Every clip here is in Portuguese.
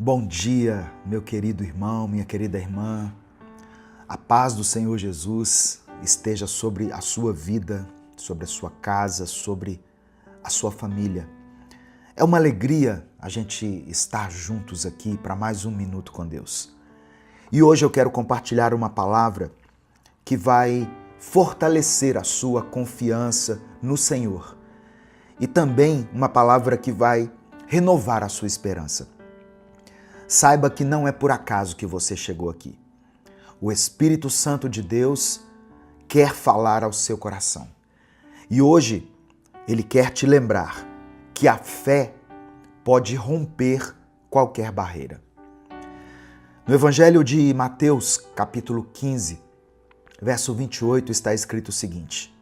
Bom dia, meu querido irmão, minha querida irmã. A paz do Senhor Jesus esteja sobre a sua vida, sobre a sua casa, sobre a sua família. É uma alegria a gente estar juntos aqui para mais um minuto com Deus. E hoje eu quero compartilhar uma palavra que vai fortalecer a sua confiança no Senhor e também uma palavra que vai renovar a sua esperança. Saiba que não é por acaso que você chegou aqui. O Espírito Santo de Deus quer falar ao seu coração. E hoje ele quer te lembrar que a fé pode romper qualquer barreira. No Evangelho de Mateus, capítulo 15, verso 28, está escrito o seguinte: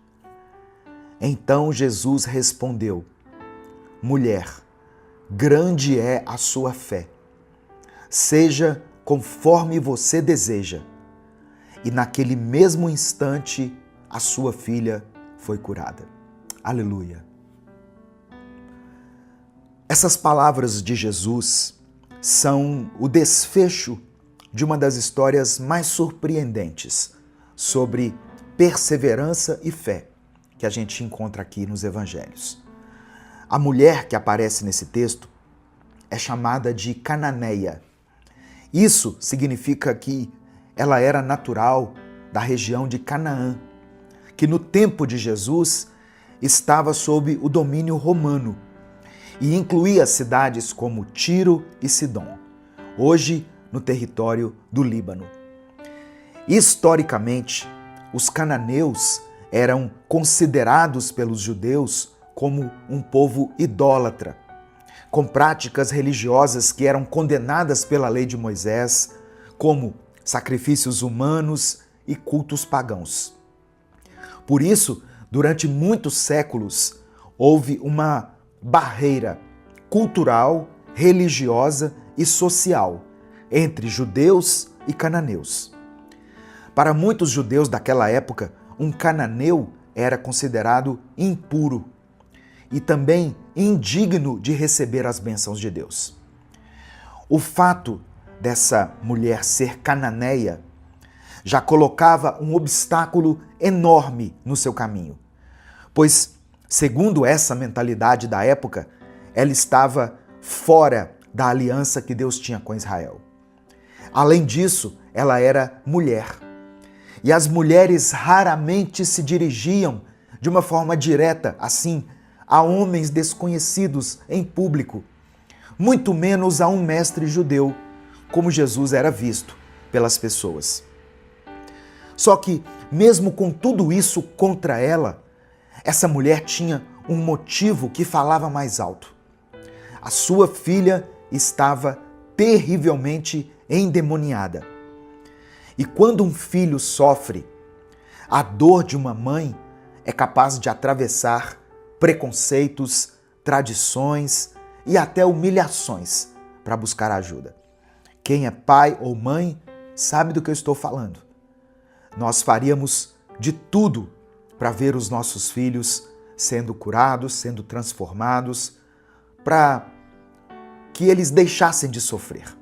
Então Jesus respondeu: Mulher, grande é a sua fé. Seja conforme você deseja. E naquele mesmo instante, a sua filha foi curada. Aleluia. Essas palavras de Jesus são o desfecho de uma das histórias mais surpreendentes sobre perseverança e fé que a gente encontra aqui nos evangelhos. A mulher que aparece nesse texto é chamada de cananeia. Isso significa que ela era natural da região de Canaã, que no tempo de Jesus estava sob o domínio romano e incluía cidades como Tiro e Sidom, hoje no território do Líbano. Historicamente, os cananeus eram considerados pelos judeus como um povo idólatra, com práticas religiosas que eram condenadas pela lei de Moisés, como sacrifícios humanos e cultos pagãos. Por isso, durante muitos séculos, houve uma barreira cultural, religiosa e social entre judeus e cananeus. Para muitos judeus daquela época, um cananeu era considerado impuro e também indigno de receber as bênçãos de Deus. O fato dessa mulher ser cananeia já colocava um obstáculo enorme no seu caminho, pois, segundo essa mentalidade da época, ela estava fora da aliança que Deus tinha com Israel. Além disso, ela era mulher. E as mulheres raramente se dirigiam de uma forma direta, assim, a homens desconhecidos em público, muito menos a um mestre judeu, como Jesus era visto pelas pessoas. Só que, mesmo com tudo isso contra ela, essa mulher tinha um motivo que falava mais alto. A sua filha estava terrivelmente endemoniada. E quando um filho sofre, a dor de uma mãe é capaz de atravessar preconceitos, tradições e até humilhações para buscar ajuda. Quem é pai ou mãe sabe do que eu estou falando. Nós faríamos de tudo para ver os nossos filhos sendo curados, sendo transformados, para que eles deixassem de sofrer.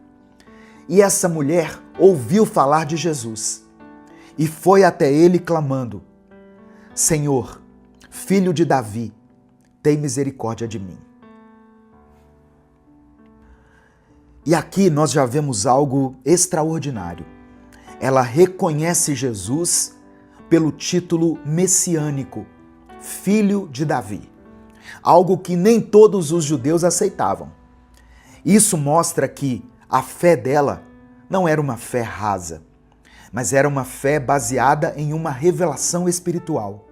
E essa mulher ouviu falar de Jesus e foi até ele clamando: Senhor, filho de Davi, tem misericórdia de mim. E aqui nós já vemos algo extraordinário. Ela reconhece Jesus pelo título messiânico, filho de Davi, algo que nem todos os judeus aceitavam. Isso mostra que a fé dela não era uma fé rasa, mas era uma fé baseada em uma revelação espiritual.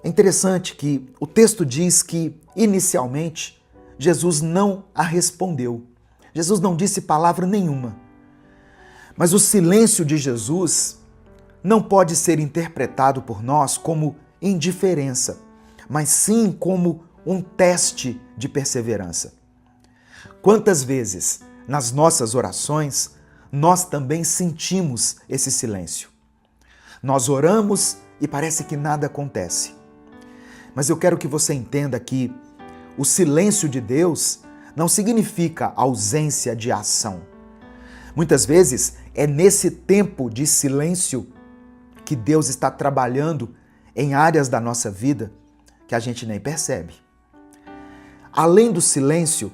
É interessante que o texto diz que, inicialmente, Jesus não a respondeu. Jesus não disse palavra nenhuma. Mas o silêncio de Jesus não pode ser interpretado por nós como indiferença, mas sim como um teste de perseverança. Quantas vezes, nas nossas orações, nós também sentimos esse silêncio? Nós oramos e parece que nada acontece. Mas eu quero que você entenda que o silêncio de Deus não significa ausência de ação. Muitas vezes é nesse tempo de silêncio que Deus está trabalhando em áreas da nossa vida que a gente nem percebe. Além do silêncio,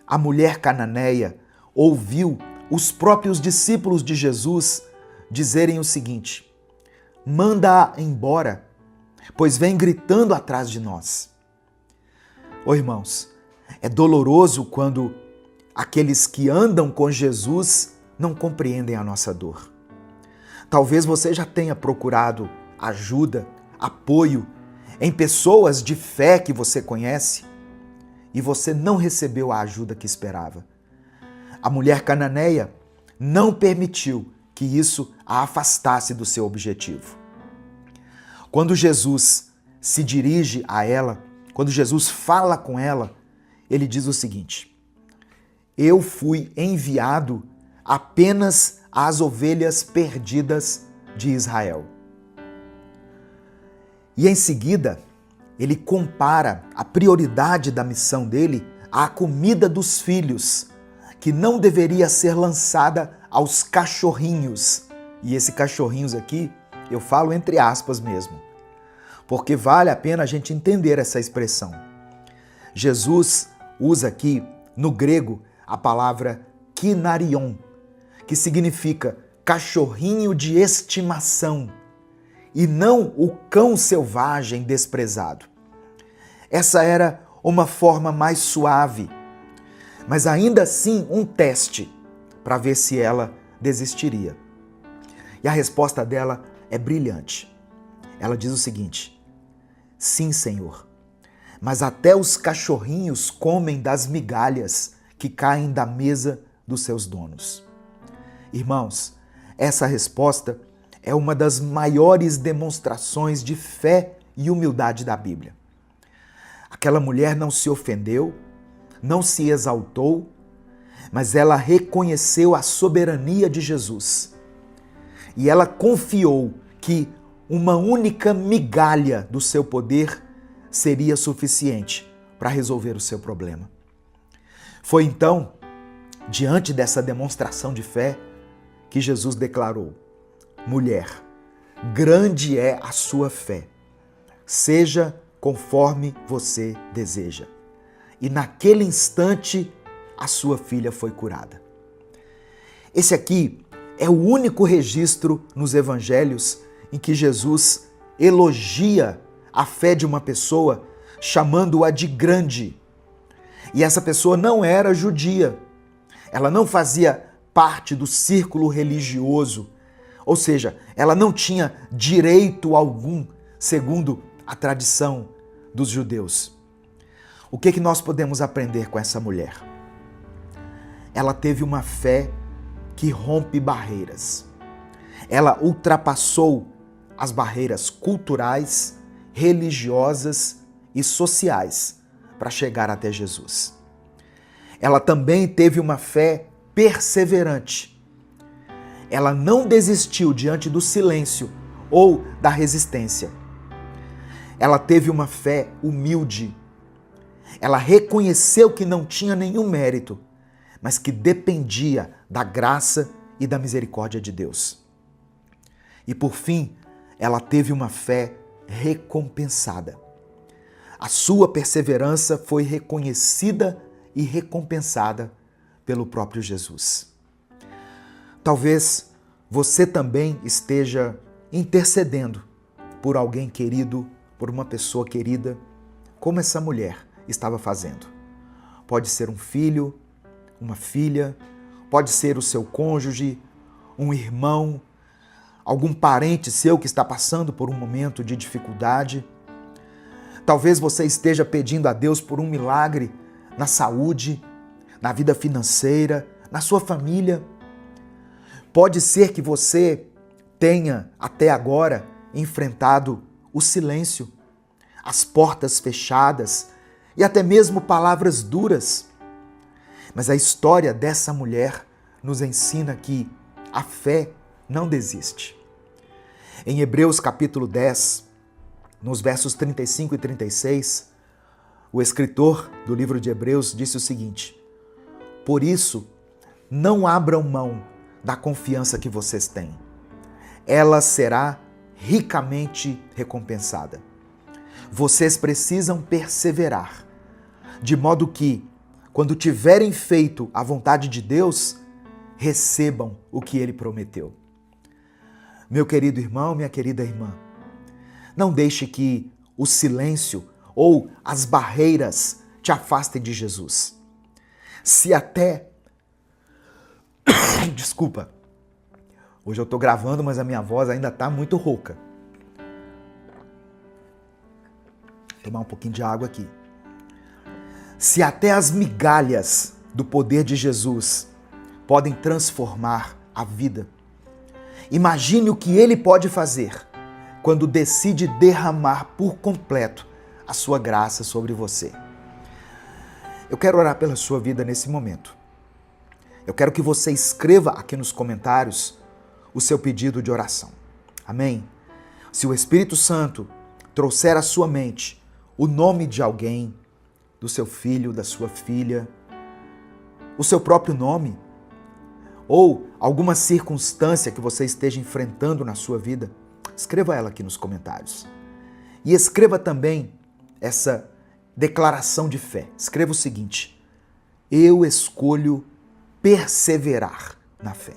a mulher cananeia ouviu os próprios discípulos de Jesus dizerem o seguinte: manda-a embora, pois vem gritando atrás de nós. Ô irmãos, é doloroso quando aqueles que andam com Jesus não compreendem a nossa dor. Talvez você já tenha procurado ajuda, apoio em pessoas de fé que você conhece e você não recebeu a ajuda que esperava. A mulher cananeia não permitiu que isso a afastasse do seu objetivo. Quando Jesus se dirige a ela, quando Jesus fala com ela, ele diz o seguinte: eu fui enviado apenas às ovelhas perdidas de Israel. E em seguida, ele compara a prioridade da missão dele à comida dos filhos, que não deveria ser lançada aos cachorrinhos. E esse cachorrinhos aqui, eu falo entre aspas mesmo, porque vale a pena a gente entender essa expressão. Jesus usa aqui, no grego, a palavra kinarion, que significa cachorrinho de estimação, e não o cão selvagem desprezado. Essa era uma forma mais suave, mas ainda assim um teste para ver se ela desistiria. E a resposta dela é brilhante. Ela diz o seguinte: sim, Senhor, mas até os cachorrinhos comem das migalhas que caem da mesa dos seus donos. Irmãos, essa resposta é uma das maiores demonstrações de fé e humildade da Bíblia. Aquela mulher não se ofendeu, não se exaltou, mas ela reconheceu a soberania de Jesus. E ela confiou que uma única migalha do seu poder seria suficiente para resolver o seu problema. Foi então, diante dessa demonstração de fé, que Jesus declarou: mulher, grande é a sua fé, seja conforme você deseja. E naquele instante, a sua filha foi curada. Esse aqui é o único registro nos evangelhos em que Jesus elogia a fé de uma pessoa, chamando-a de grande. E essa pessoa não era judia, ela não fazia parte do círculo religioso, ou seja, ela não tinha direito algum, segundo a tradição dos judeus. O que nós podemos aprender com essa mulher? Ela teve uma fé que rompe barreiras. Ela ultrapassou as barreiras culturais, religiosas e sociais para chegar até Jesus. Ela também teve uma fé perseverante. Ela não desistiu diante do silêncio ou da resistência. Ela teve uma fé humilde. Ela reconheceu que não tinha nenhum mérito, mas que dependia da graça e da misericórdia de Deus. E por fim, ela teve uma fé recompensada. A sua perseverança foi reconhecida e recompensada pelo próprio Jesus. Talvez você também esteja intercedendo por alguém querido, por uma pessoa querida, como essa mulher estava fazendo. Pode ser um filho, uma filha, pode ser o seu cônjuge, um irmão, algum parente seu que está passando por um momento de dificuldade. Talvez você esteja pedindo a Deus por um milagre na saúde, na vida financeira, na sua família. Pode ser que você tenha até agora enfrentado o silêncio, as portas fechadas e até mesmo palavras duras. Mas a história dessa mulher nos ensina que a fé não desiste. Em Hebreus capítulo 10, nos versos 35 e 36, O escritor do livro de Hebreus disse o seguinte: por isso, não abram mão da confiança que vocês têm. Ela será ricamente recompensada. Vocês precisam perseverar, de modo que, quando tiverem feito a vontade de Deus, recebam o que Ele prometeu. Meu querido irmão, minha querida irmã, não deixe que o silêncio ou as barreiras te afastem de Jesus. Se até... Desculpa, hoje eu estou gravando, mas a minha voz ainda está muito rouca. Vou tomar um pouquinho de água aqui. Se até as migalhas do poder de Jesus podem transformar a vida, imagine o que Ele pode fazer quando decide derramar por completo a sua graça sobre você. Eu quero orar pela sua vida nesse momento. Eu quero que você escreva aqui nos comentários o seu pedido de oração. Amém? Se o Espírito Santo trouxer à sua mente o nome de alguém, do seu filho, da sua filha, o seu próprio nome, ou alguma circunstância que você esteja enfrentando na sua vida, escreva ela aqui nos comentários. E escreva também essa declaração de fé. Escreva o seguinte: eu escolho perseverar na fé.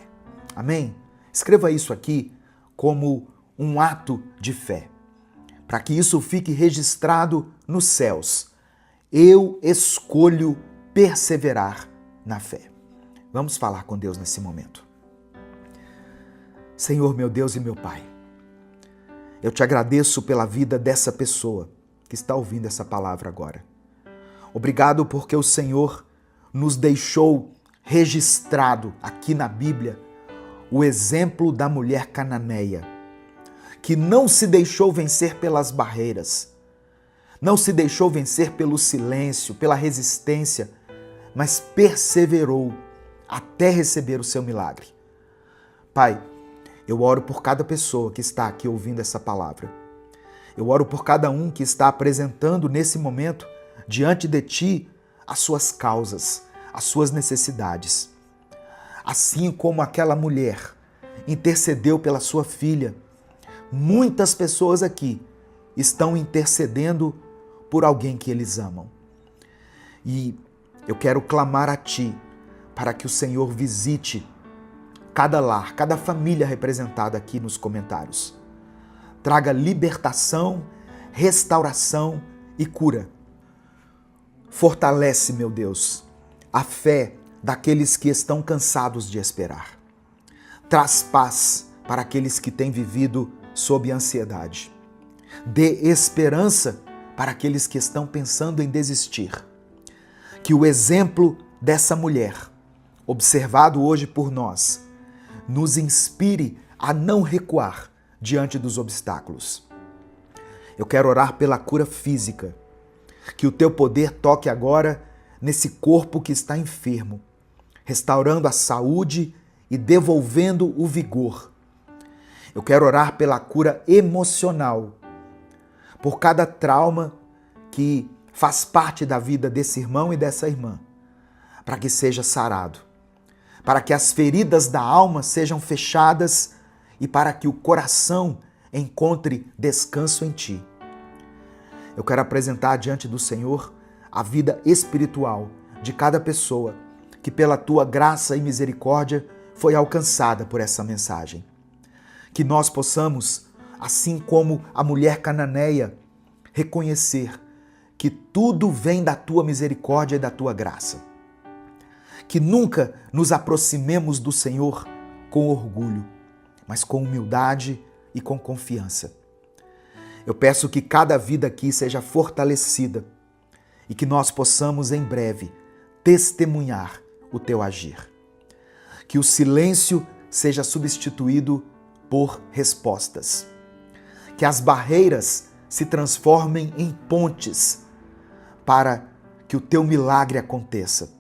Amém? Escreva isso aqui como um ato de fé, para que isso fique registrado nos céus. Eu escolho perseverar na fé. Vamos falar com Deus nesse momento. Senhor, meu Deus e meu Pai, eu te agradeço pela vida dessa pessoa que está ouvindo essa palavra agora. Obrigado porque o Senhor nos deixou registrado aqui na Bíblia o exemplo da mulher cananeia, que não se deixou vencer pelas barreiras, não se deixou vencer pelo silêncio, pela resistência, mas perseverou até receber o seu milagre. Pai, eu oro por cada pessoa que está aqui ouvindo essa palavra. Eu oro por cada um que está apresentando nesse momento diante de Ti as suas causas, as suas necessidades. Assim como aquela mulher intercedeu pela sua filha, muitas pessoas aqui estão intercedendo por alguém que eles amam. E eu quero clamar a Ti para que o Senhor visite cada lar, cada família representada aqui nos comentários. Traga libertação, restauração e cura. Fortalece, meu Deus, a fé daqueles que estão cansados de esperar. Traz paz para aqueles que têm vivido sob ansiedade. Dê esperança para aqueles que estão pensando em desistir. Que o exemplo dessa mulher, observado hoje por nós, nos inspire a não recuar diante dos obstáculos. Eu quero orar pela cura física. Que o Teu poder toque agora nesse corpo que está enfermo, restaurando a saúde e devolvendo o vigor. Eu quero orar pela cura emocional, por cada trauma que faz parte da vida desse irmão e dessa irmã, para que seja sarado, para que as feridas da alma sejam fechadas e para que o coração encontre descanso em Ti. Eu quero apresentar diante do Senhor a vida espiritual de cada pessoa que pela Tua graça e misericórdia foi alcançada por essa mensagem. Que nós possamos, assim como a mulher cananeia, reconhecer que tudo vem da Tua misericórdia e da Tua graça. Que nunca nos aproximemos do Senhor com orgulho, mas com humildade e com confiança. Eu peço que cada vida aqui seja fortalecida e que nós possamos em breve testemunhar o Teu agir. Que o silêncio seja substituído por respostas. Que as barreiras se transformem em pontes para que o Teu milagre aconteça.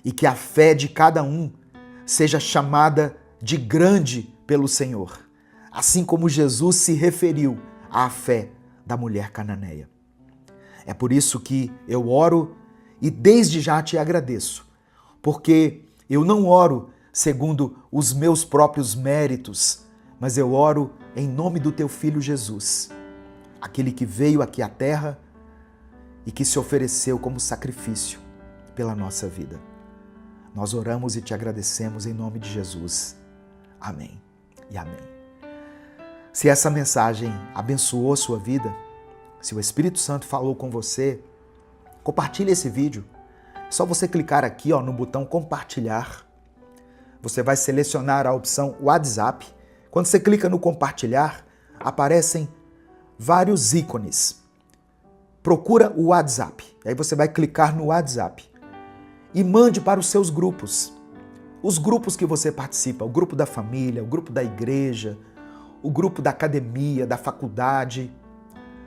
E que a fé de cada um seja chamada de grande pelo Senhor, assim como Jesus se referiu à fé da mulher cananeia. É por isso que eu oro e desde já te agradeço, porque eu não oro segundo os meus próprios méritos, mas eu oro em nome do teu Filho Jesus, aquele que veio aqui à terra e que se ofereceu como sacrifício pela nossa vida. Nós oramos e te agradecemos em nome de Jesus. Amém e amém. Se essa mensagem abençoou a sua vida, se o Espírito Santo falou com você, compartilhe esse vídeo. É só você clicar aqui no botão compartilhar. Você vai selecionar a opção WhatsApp. Quando você clica no compartilhar, aparecem vários ícones. Procura o WhatsApp. Aí você vai clicar no WhatsApp e mande para os seus grupos. Os grupos que você participa, o grupo da família, o grupo da igreja, o grupo da academia, da faculdade.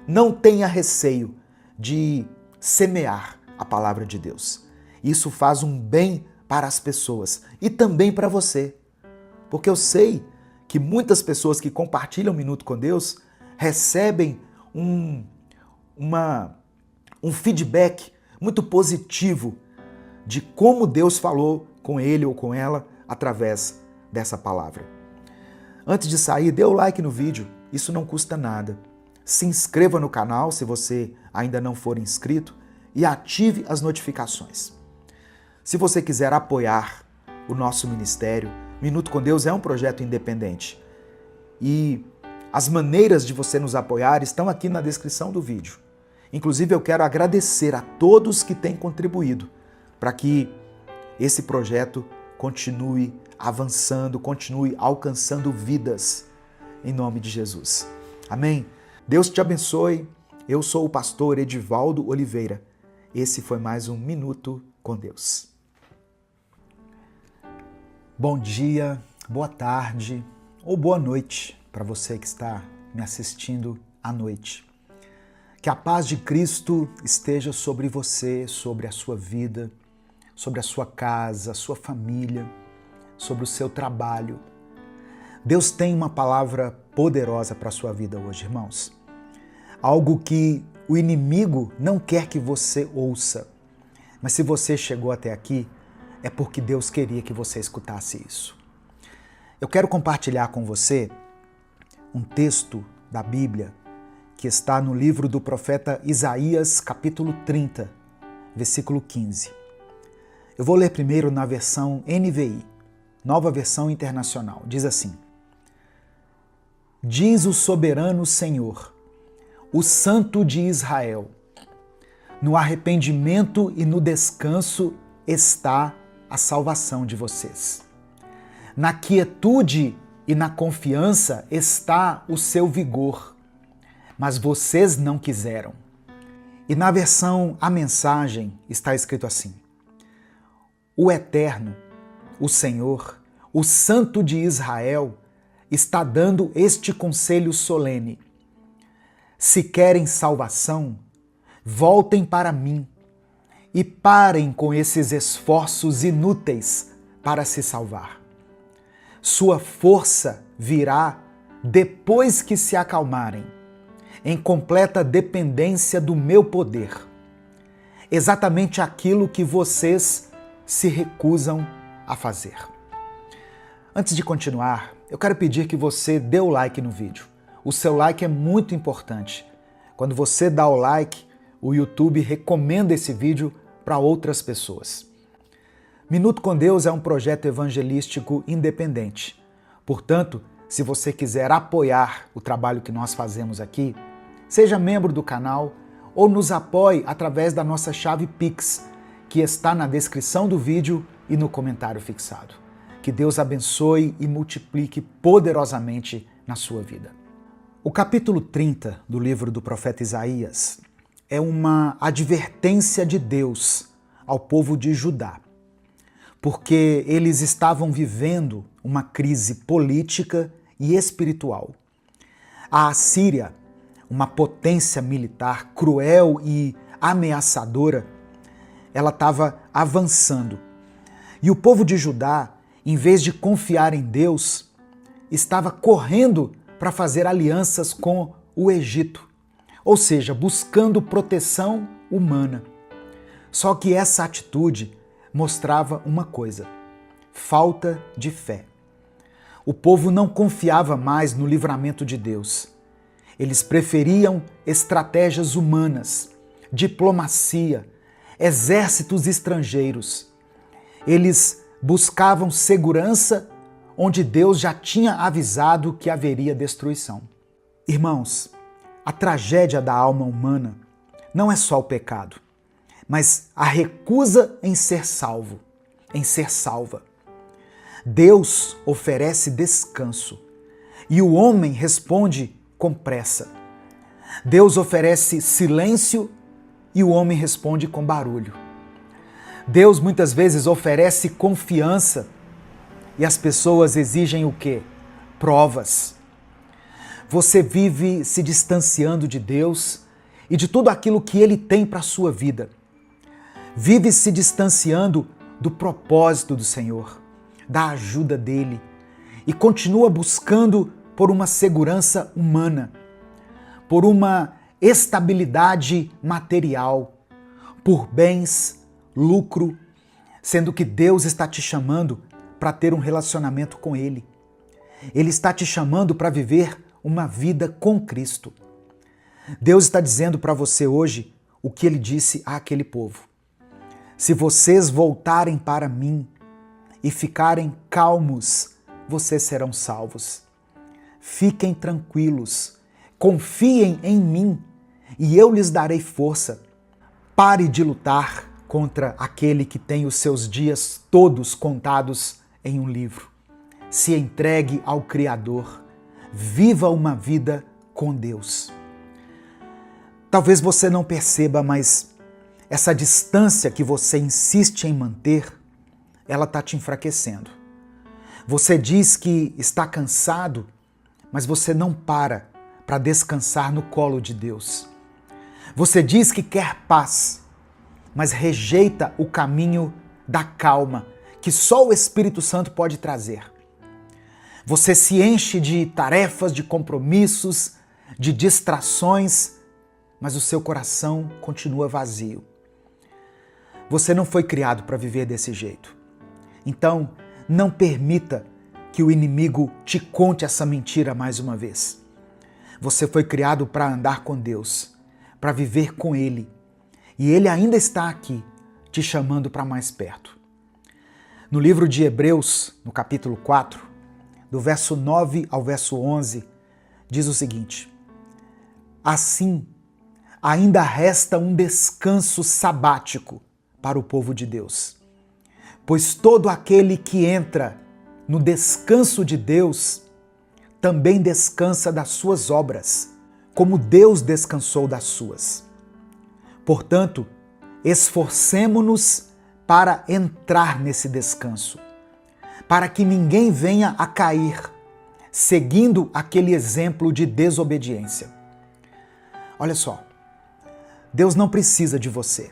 Não tenha receio de semear a palavra de Deus. Isso faz um bem para as pessoas e também para você. Porque eu sei que muitas pessoas que compartilham um Minuto com Deus recebem um feedback muito positivo de como Deus falou com ele ou com ela através dessa palavra. Antes de sair, dê o like no vídeo, isso não custa nada. Se inscreva no canal se você ainda não for inscrito e ative as notificações. Se você quiser apoiar o nosso ministério, Minuto com Deus é um projeto independente. E as maneiras de você nos apoiar estão aqui na descrição do vídeo. Inclusive, eu quero agradecer a todos que têm contribuído para que esse projeto continue avançando, continue alcançando vidas, em nome de Jesus. Amém? Deus te abençoe. Eu sou o pastor Edivaldo Oliveira. Esse foi mais um Minuto com Deus. Bom dia, boa tarde ou boa noite para você que está me assistindo à noite. Que a paz de Cristo esteja sobre você, sobre a sua vida, sobre a sua casa, a sua família, sobre o seu trabalho. Deus tem uma palavra poderosa para a sua vida hoje, irmãos. Algo que o inimigo não quer que você ouça. Mas se você chegou até aqui, é porque Deus queria que você escutasse isso. Eu quero compartilhar com você um texto da Bíblia que está no livro do profeta Isaías, capítulo 30, versículo 15. Eu vou ler primeiro na versão NVI, Nova Versão Internacional. Diz assim: Diz o soberano Senhor, o Santo de Israel, no arrependimento e no descanso está a salvação de vocês. Na quietude e na confiança está o seu vigor, mas vocês não quiseram. E na versão A Mensagem está escrito assim: O Eterno, o Senhor, o Santo de Israel, está dando este conselho solene. Se querem salvação, voltem para mim e parem com esses esforços inúteis para se salvar. Sua força virá depois que se acalmarem, em completa dependência do meu poder. Exatamente aquilo que vocês se recusam a fazer. Antes de continuar, eu quero pedir que você dê o like no vídeo. O seu like é muito importante. Quando você dá o like, o YouTube recomenda esse vídeo para outras pessoas. Minuto com Deus é um projeto evangelístico independente. Portanto, se você quiser apoiar o trabalho que nós fazemos aqui, seja membro do canal ou nos apoie através da nossa chave Pix, que está na descrição do vídeo e no comentário fixado. Que Deus abençoe e multiplique poderosamente na sua vida. O capítulo 30 do livro do profeta Isaías é uma advertência de Deus ao povo de Judá, porque eles estavam vivendo uma crise política e espiritual. A Assíria, uma potência militar cruel e ameaçadora, ela estava avançando. E o povo de Judá, em vez de confiar em Deus, estava correndo para fazer alianças com o Egito. ou seja, buscando proteção humana. Só que essa atitude mostrava uma coisa: falta de fé. O povo não confiava mais no livramento de Deus. Eles preferiam estratégias humanas, diplomacia, exércitos estrangeiros. Eles buscavam segurança onde Deus já tinha avisado que haveria destruição. Irmãos, a tragédia da alma humana não é só o pecado, mas a recusa em ser salvo, em ser salva. Deus oferece descanso e o homem responde com pressa. Deus oferece silêncio e o homem responde com barulho. Deus muitas vezes oferece confiança e as pessoas exigem o quê? Provas. Você vive se distanciando de Deus e de tudo aquilo que Ele tem para a sua vida. Vive se distanciando do propósito do Senhor, da ajuda dEle, e continua buscando por uma segurança humana, por uma estabilidade material, por bens, lucro, sendo que Deus está te chamando para ter um relacionamento com Ele. Ele está te chamando para viver uma vida com Cristo. Deus está dizendo para você hoje o que Ele disse àquele povo: se vocês voltarem para mim e ficarem calmos, vocês serão salvos. Fiquem tranquilos, confiem em mim e eu lhes darei força. Pare de lutar contra aquele que tem os seus dias todos contados em um livro. Se entregue ao Criador. Viva uma vida com Deus. Talvez você não perceba, mas essa distância que você insiste em manter, ela está te enfraquecendo. Você diz que está cansado, mas você não para descansar no colo de Deus. Você diz que quer paz, mas rejeita o caminho da calma que só o Espírito Santo pode trazer. Você se enche de tarefas, de compromissos, de distrações, mas o seu coração continua vazio. Você não foi criado para viver desse jeito. Então, não permita que o inimigo te conte essa mentira mais uma vez. Você foi criado para andar com Deus, para viver com Ele. E Ele ainda está aqui, te chamando para mais perto. No livro de Hebreus, no capítulo 4, do verso 9 ao verso 11, diz o seguinte: assim, ainda resta um descanso sabático para o povo de Deus. Pois todo aquele que entra no descanso de Deus também descansa das suas obras, como Deus descansou das suas. Portanto, esforcemo-nos para entrar nesse descanso, para que ninguém venha a cair, seguindo aquele exemplo de desobediência. Olha só, Deus não precisa de você,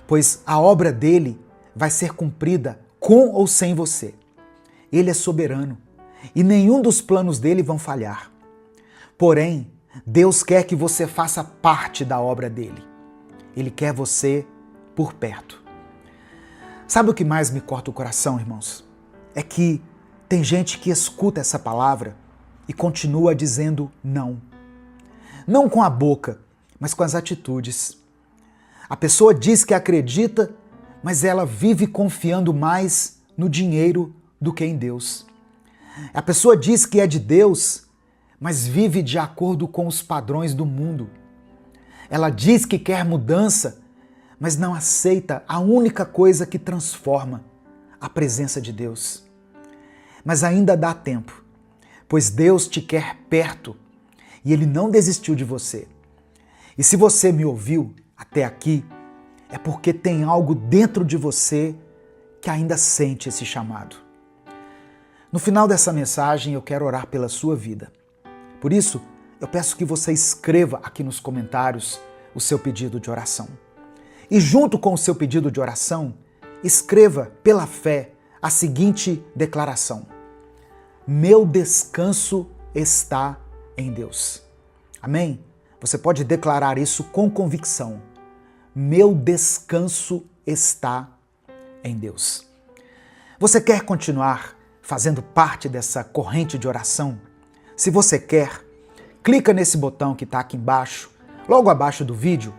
pois a obra dele vai ser cumprida com ou sem você. Ele é soberano e nenhum dos planos dele vão falhar. Porém, Deus quer que você faça parte da obra dele. Ele quer você por perto. Sabe o que mais me corta o coração, irmãos? É que tem gente que escuta essa palavra e continua dizendo não. Não com a boca, mas com as atitudes. A pessoa diz que acredita, mas ela vive confiando mais no dinheiro do que em Deus. A pessoa diz que é de Deus, mas vive de acordo com os padrões do mundo. Ela diz que quer mudança, mas não aceita a única coisa que transforma: a presença de Deus. Mas ainda dá tempo, pois Deus te quer perto e Ele não desistiu de você. E se você me ouviu até aqui, é porque tem algo dentro de você que ainda sente esse chamado. No final dessa mensagem, eu quero orar pela sua vida. Por isso, eu peço que você escreva aqui nos comentários o seu pedido de oração. E junto com o seu pedido de oração, escreva pela fé a seguinte declaração: meu descanso está em Deus. Amém? Você pode declarar isso com convicção. Meu descanso está em Deus. Você quer continuar fazendo parte dessa corrente de oração? Se você quer, clica nesse botão que está aqui embaixo, logo abaixo do vídeo,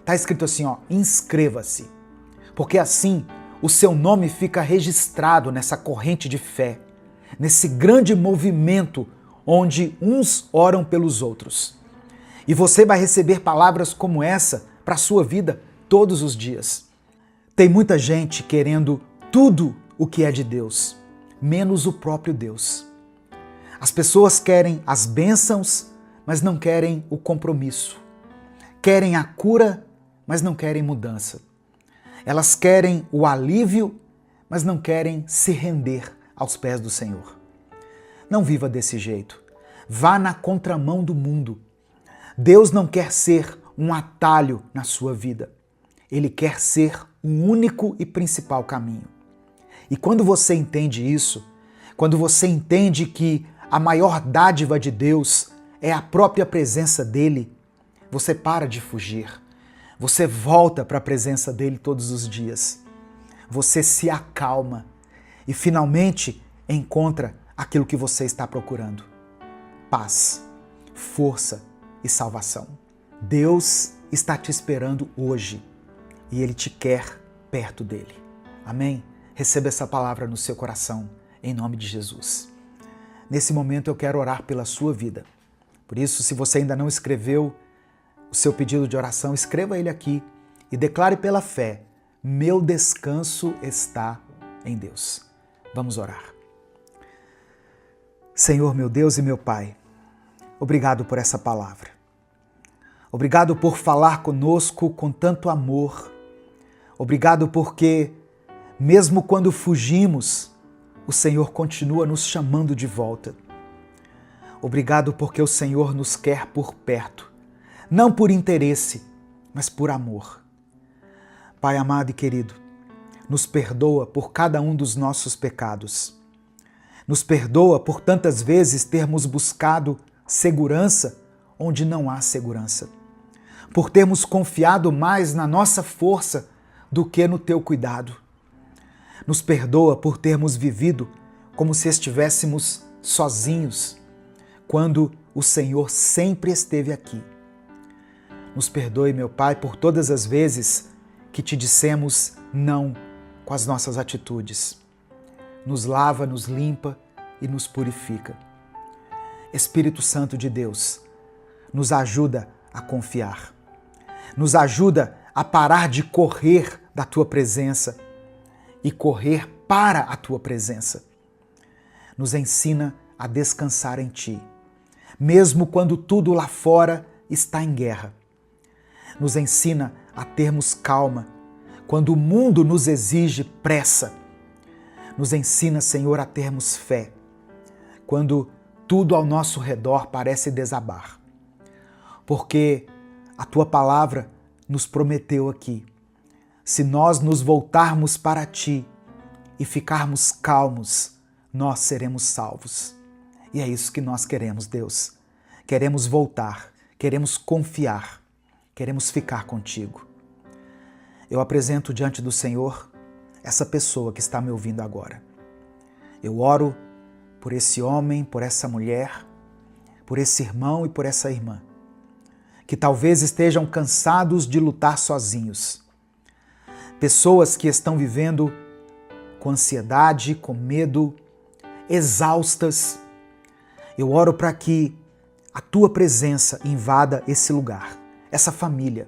está escrito assim, ó, inscreva-se. Porque assim o seu nome fica registrado nessa corrente de fé, nesse grande movimento onde uns oram pelos outros. E você vai receber palavras como essa para a sua vida todos os dias. Tem muita gente querendo tudo o que é de Deus, menos o próprio Deus. As pessoas querem as bênçãos, mas não querem o compromisso. Querem a cura, mas não querem mudança. Elas querem o alívio, mas não querem se render aos pés do Senhor. Não viva desse jeito. Vá na contramão do mundo. Deus não quer ser um atalho na sua vida. Ele quer ser um único e principal caminho. E quando você entende isso, quando você entende que a maior dádiva de Deus é a própria presença dele, você para de fugir. Você volta para a presença dele todos os dias. Você se acalma e finalmente encontra aquilo que você está procurando: paz, força e salvação. Deus está te esperando hoje e Ele te quer perto dele. Amém? Receba essa palavra no seu coração, em nome de Jesus. Nesse momento eu quero orar pela sua vida. Por isso, se você ainda não escreveu o seu pedido de oração, escreva ele aqui e declare pela fé: meu descanso está em Deus. Vamos orar. Senhor, meu Deus e meu Pai, obrigado por essa palavra. Obrigado por falar conosco com tanto amor. Obrigado porque, mesmo quando fugimos, o Senhor continua nos chamando de volta. Obrigado porque o Senhor nos quer por perto, não por interesse, mas por amor. Pai amado e querido, nos perdoa por cada um dos nossos pecados. Nos perdoa por tantas vezes termos buscado segurança onde não há segurança. Por termos confiado mais na nossa força do que no teu cuidado. Nos perdoa por termos vivido como se estivéssemos sozinhos, quando o Senhor sempre esteve aqui. Nos perdoe, meu Pai, por todas as vezes que te dissemos não com as nossas atitudes. Nos lava, nos limpa e nos purifica. Espírito Santo de Deus, nos ajuda a confiar. Nos ajuda a parar de correr da Tua presença e correr para a Tua presença. Nos ensina a descansar em Ti, mesmo quando tudo lá fora está em guerra. Nos ensina a termos calma quando o mundo nos exige pressa. Nos ensina, Senhor, a termos fé quando tudo ao nosso redor parece desabar. Porque a Tua palavra nos prometeu aqui: se nós nos voltarmos para Ti e ficarmos calmos, nós seremos salvos. E é isso que nós queremos, Deus. Queremos voltar, queremos confiar, queremos ficar contigo. Eu apresento diante do Senhor essa pessoa que está me ouvindo agora. Eu oro por esse homem, por essa mulher, por esse irmão e por essa irmã, que talvez estejam cansados de lutar sozinhos. Pessoas que estão vivendo com ansiedade, com medo, exaustas. Eu oro para que a Tua presença invada esse lugar, essa família.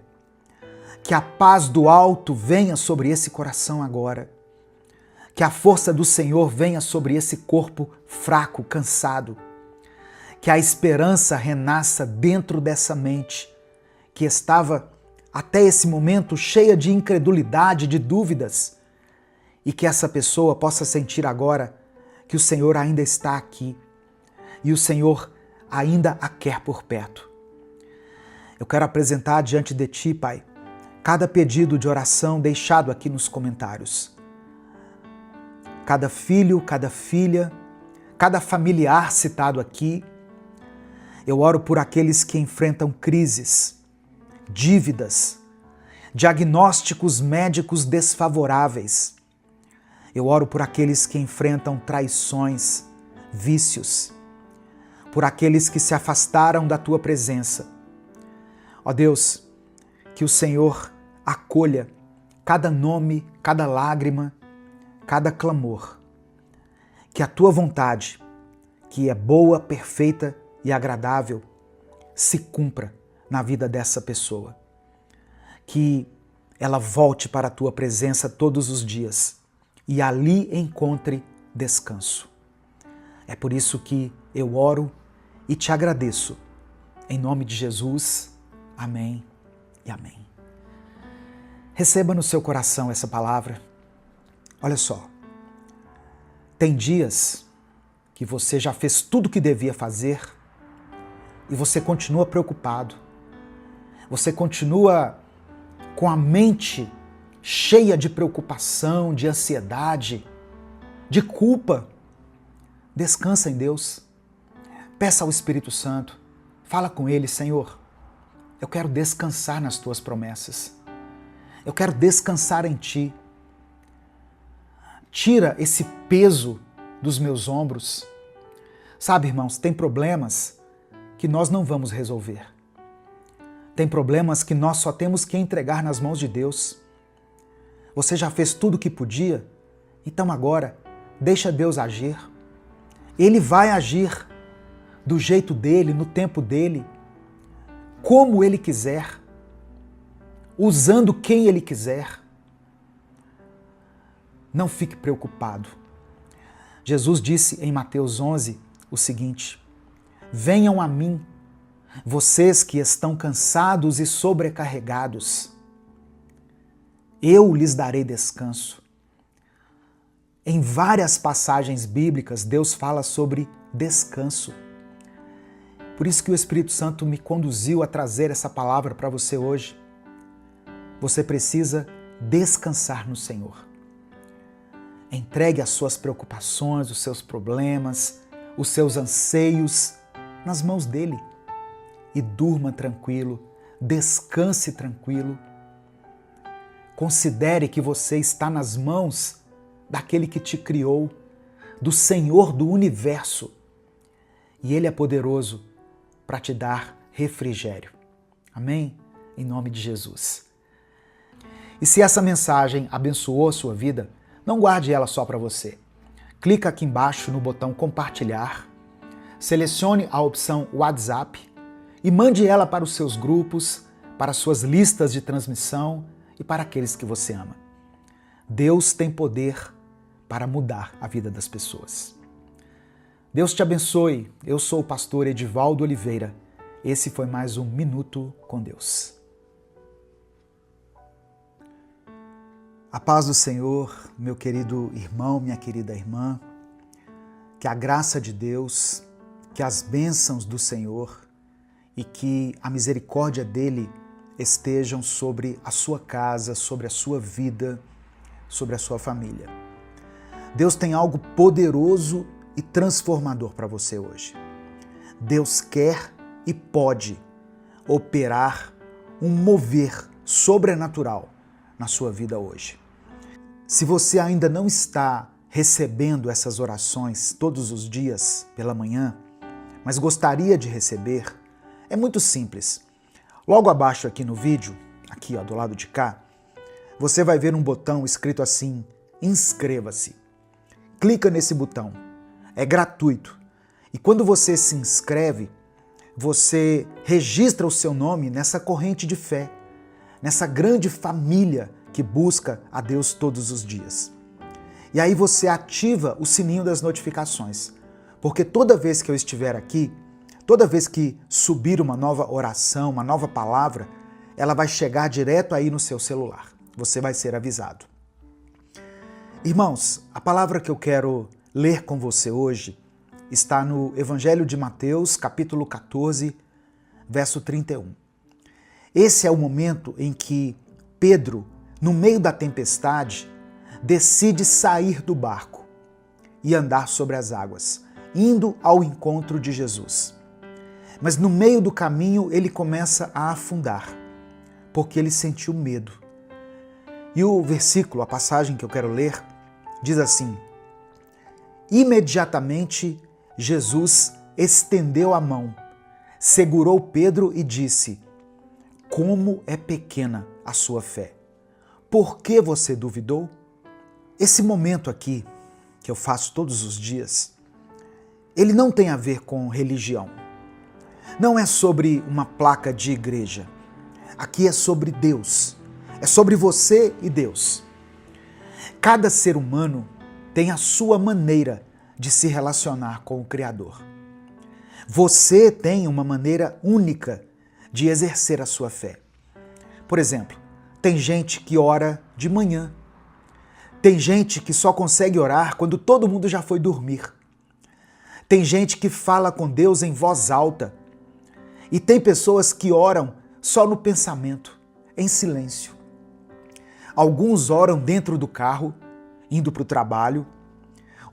Que a paz do alto venha sobre esse coração agora. Que a força do Senhor venha sobre esse corpo fraco, cansado. Que a esperança renasça dentro dessa mente, que estava até esse momento cheia de incredulidade, de dúvidas. E que essa pessoa possa sentir agora que o Senhor ainda está aqui e o Senhor ainda a quer por perto. Eu quero apresentar diante de Ti, Pai, cada pedido de oração deixado aqui nos comentários. Cada filho, cada filha, cada familiar citado aqui. Eu oro por aqueles que enfrentam crises, dívidas, diagnósticos médicos desfavoráveis. Eu oro por aqueles que enfrentam traições, vícios, por aqueles que se afastaram da tua presença. Ó Deus, que o Senhor acolha cada nome, cada lágrima, cada clamor. Que a tua vontade, que é boa, perfeita e agradável, se cumpra na vida dessa pessoa. Que ela volte para a tua presença todos os dias e ali encontre descanso. É por isso que eu oro e te agradeço. Em nome de Jesus, amém e amém. Receba no seu coração essa palavra. Olha só, tem dias que você já fez tudo o que devia fazer e você continua preocupado. Você continua com a mente cheia de preocupação, de ansiedade, de culpa. Descansa em Deus. Peça ao Espírito Santo. Fala com Ele, Senhor, eu quero descansar nas tuas promessas. Eu quero descansar em Ti. Tira esse peso dos meus ombros. Sabe, irmãos, tem problemas que nós não vamos resolver. Tem problemas que nós só temos que entregar nas mãos de Deus. Você já fez tudo o que podia? Então agora, deixa Deus agir. Ele vai agir do jeito dele, no tempo dele, como Ele quiser, usando quem Ele quiser. Não fique preocupado. Jesus disse em Mateus 11 o seguinte: venham a mim, vocês que estão cansados e sobrecarregados, eu lhes darei descanso. Em várias passagens bíblicas, Deus fala sobre descanso. Por isso que o Espírito Santo me conduziu a trazer essa palavra para você hoje. Você precisa descansar no Senhor. Entregue as suas preocupações, os seus problemas, os seus anseios nas mãos dele. E durma tranquilo, descanse tranquilo. Considere que você está nas mãos daquele que te criou, do Senhor do universo. E Ele é poderoso para te dar refrigério. Amém? Em nome de Jesus. E se essa mensagem abençoou a sua vida, não guarde ela só para você. Clica aqui embaixo no botão compartilhar, selecione a opção WhatsApp e mande ela para os seus grupos, para as suas listas de transmissão e para aqueles que você ama. Deus tem poder para mudar a vida das pessoas. Deus te abençoe. Eu sou o pastor Edivaldo Oliveira. Esse foi mais um Minuto com Deus. A paz do Senhor, meu querido irmão, minha querida irmã, que a graça de Deus, que as bênçãos do Senhor e que a misericórdia dele estejam sobre a sua casa, sobre a sua vida, sobre a sua família. Deus tem algo poderoso e transformador para você hoje. Deus quer e pode operar um mover sobrenatural na sua vida hoje. Se você ainda não está recebendo essas orações todos os dias pela manhã, mas gostaria de receber, é muito simples. Logo abaixo aqui no vídeo, aqui ó, do lado de cá, você vai ver um botão escrito assim, inscreva-se. Clica nesse botão, é gratuito. E quando você se inscreve, você registra o seu nome nessa corrente de fé, nessa grande família que busca a Deus todos os dias. E aí você ativa o sininho das notificações, porque toda vez que eu estiver aqui, toda vez que subir uma nova oração, uma nova palavra, ela vai chegar direto aí no seu celular. Você vai ser avisado. Irmãos, a palavra que eu quero ler com você hoje está no Evangelho de Mateus, capítulo 14, verso 31. Esse é o momento em que Pedro, no meio da tempestade, decide sair do barco e andar sobre as águas, indo ao encontro de Jesus. Mas no meio do caminho ele começa a afundar, porque ele sentiu medo. E o versículo, a passagem que eu quero ler, diz assim: imediatamente Jesus estendeu a mão, segurou Pedro e disse: como é pequena a sua fé. Por que você duvidou? Esse momento aqui, que eu faço todos os dias, ele não tem a ver com religião. Não é sobre uma placa de igreja. Aqui é sobre Deus. É sobre você e Deus. Cada ser humano tem a sua maneira de se relacionar com o Criador. Você tem uma maneira única de exercer a sua fé. Por exemplo, tem gente que ora de manhã. Tem gente que só consegue orar quando todo mundo já foi dormir. Tem gente que fala com Deus em voz alta. E tem pessoas que oram só no pensamento, em silêncio. Alguns oram dentro do carro, indo para o trabalho.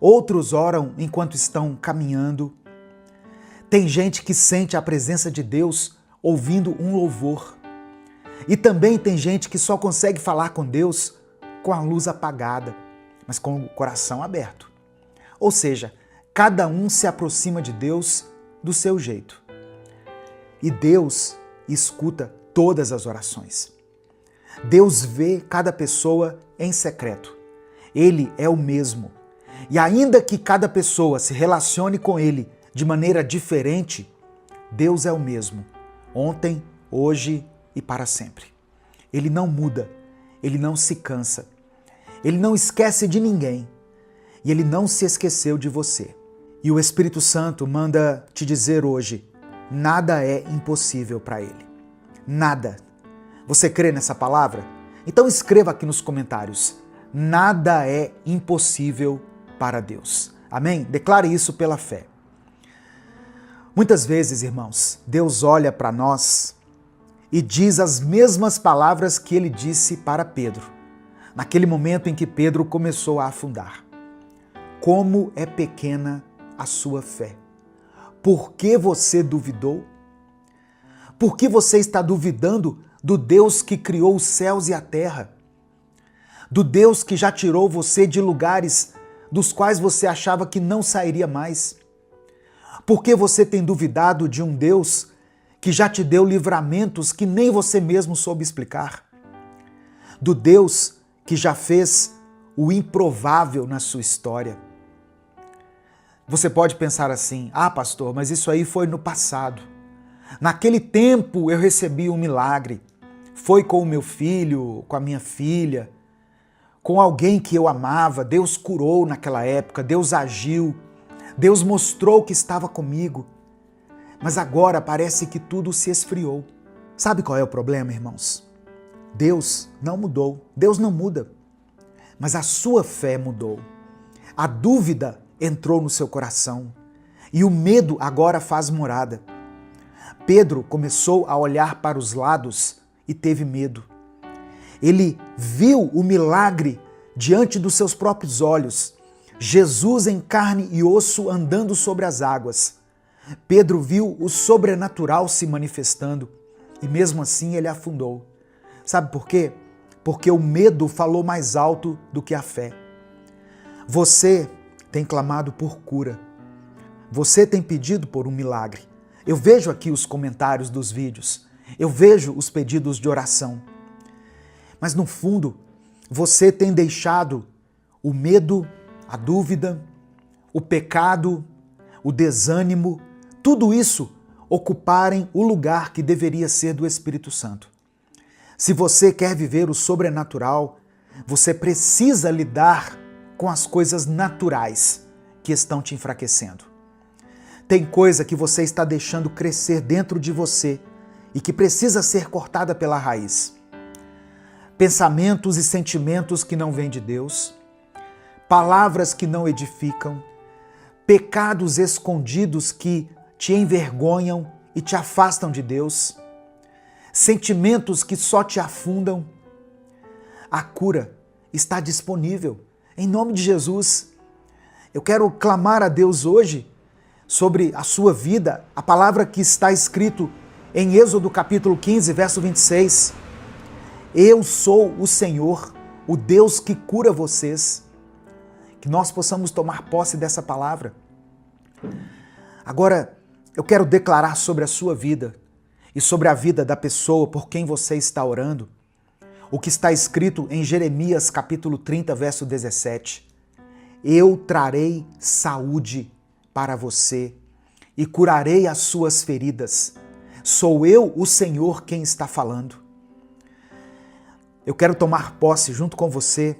Outros oram enquanto estão caminhando. Tem gente que sente a presença de Deus ouvindo um louvor. E também tem gente que só consegue falar com Deus com a luz apagada, mas com o coração aberto. Ou seja, cada um se aproxima de Deus do seu jeito. E Deus escuta todas as orações. Deus vê cada pessoa em secreto. Ele é o mesmo. E ainda que cada pessoa se relacione com Ele de maneira diferente, Deus é o mesmo. Ontem, hoje e para sempre. Ele não muda. Ele não se cansa. Ele não esquece de ninguém. E Ele não se esqueceu de você. E o Espírito Santo manda te dizer hoje: nada é impossível para Ele. Nada. Você crê nessa palavra? Então escreva aqui nos comentários: nada é impossível para Deus. Amém? Declare isso pela fé. Muitas vezes, irmãos, Deus olha para nós e diz as mesmas palavras que Ele disse para Pedro, naquele momento em que Pedro começou a afundar. Como é pequena a sua fé. Por que você duvidou? Por que você está duvidando do Deus que criou os céus e a terra? Do Deus que já tirou você de lugares dos quais você achava que não sairia mais? Por que você tem duvidado de um Deus que já te deu livramentos que nem você mesmo soube explicar? Do Deus que já fez o improvável na sua história? Você pode pensar assim: ah, pastor, mas isso aí foi no passado. Naquele tempo eu recebi um milagre. Foi com o meu filho, com a minha filha, com alguém que eu amava. Deus curou naquela época, Deus agiu, Deus mostrou que estava comigo. Mas agora parece que tudo se esfriou. Sabe qual é o problema, irmãos? Deus não mudou, Deus não muda. Mas a sua fé mudou. A dúvida entrou no seu coração e o medo agora faz morada. Pedro começou a olhar para os lados e teve medo. Ele viu o milagre diante dos seus próprios olhos. Jesus em carne e osso andando sobre as águas. Pedro viu o sobrenatural se manifestando e mesmo assim ele afundou. Sabe por quê? Porque o medo falou mais alto do que a fé. Você tem clamado por cura. Você tem pedido por um milagre. Eu vejo aqui os comentários dos vídeos. Eu vejo os pedidos de oração. Mas no fundo, você tem deixado o medo, a dúvida, o pecado, o desânimo, tudo isso ocuparem o lugar que deveria ser do Espírito Santo. Se você quer viver o sobrenatural, você precisa lidar com as coisas naturais que estão te enfraquecendo. Tem coisa que você está deixando crescer dentro de você e que precisa ser cortada pela raiz. Pensamentos e sentimentos que não vêm de Deus, palavras que não edificam, pecados escondidos que te envergonham e te afastam de Deus, sentimentos que só te afundam. A cura está disponível. Em nome de Jesus, eu quero clamar a Deus hoje sobre a sua vida a palavra que está escrito em Êxodo capítulo 15, verso 26. Eu sou o Senhor, o Deus que cura vocês. Que nós possamos tomar posse dessa palavra. Agora, eu quero declarar sobre a sua vida e sobre a vida da pessoa por quem você está orando o que está escrito em Jeremias capítulo 30, verso 17. Eu trarei saúde para você e curarei as suas feridas. Sou eu, o Senhor, quem está falando. Eu quero tomar posse junto com você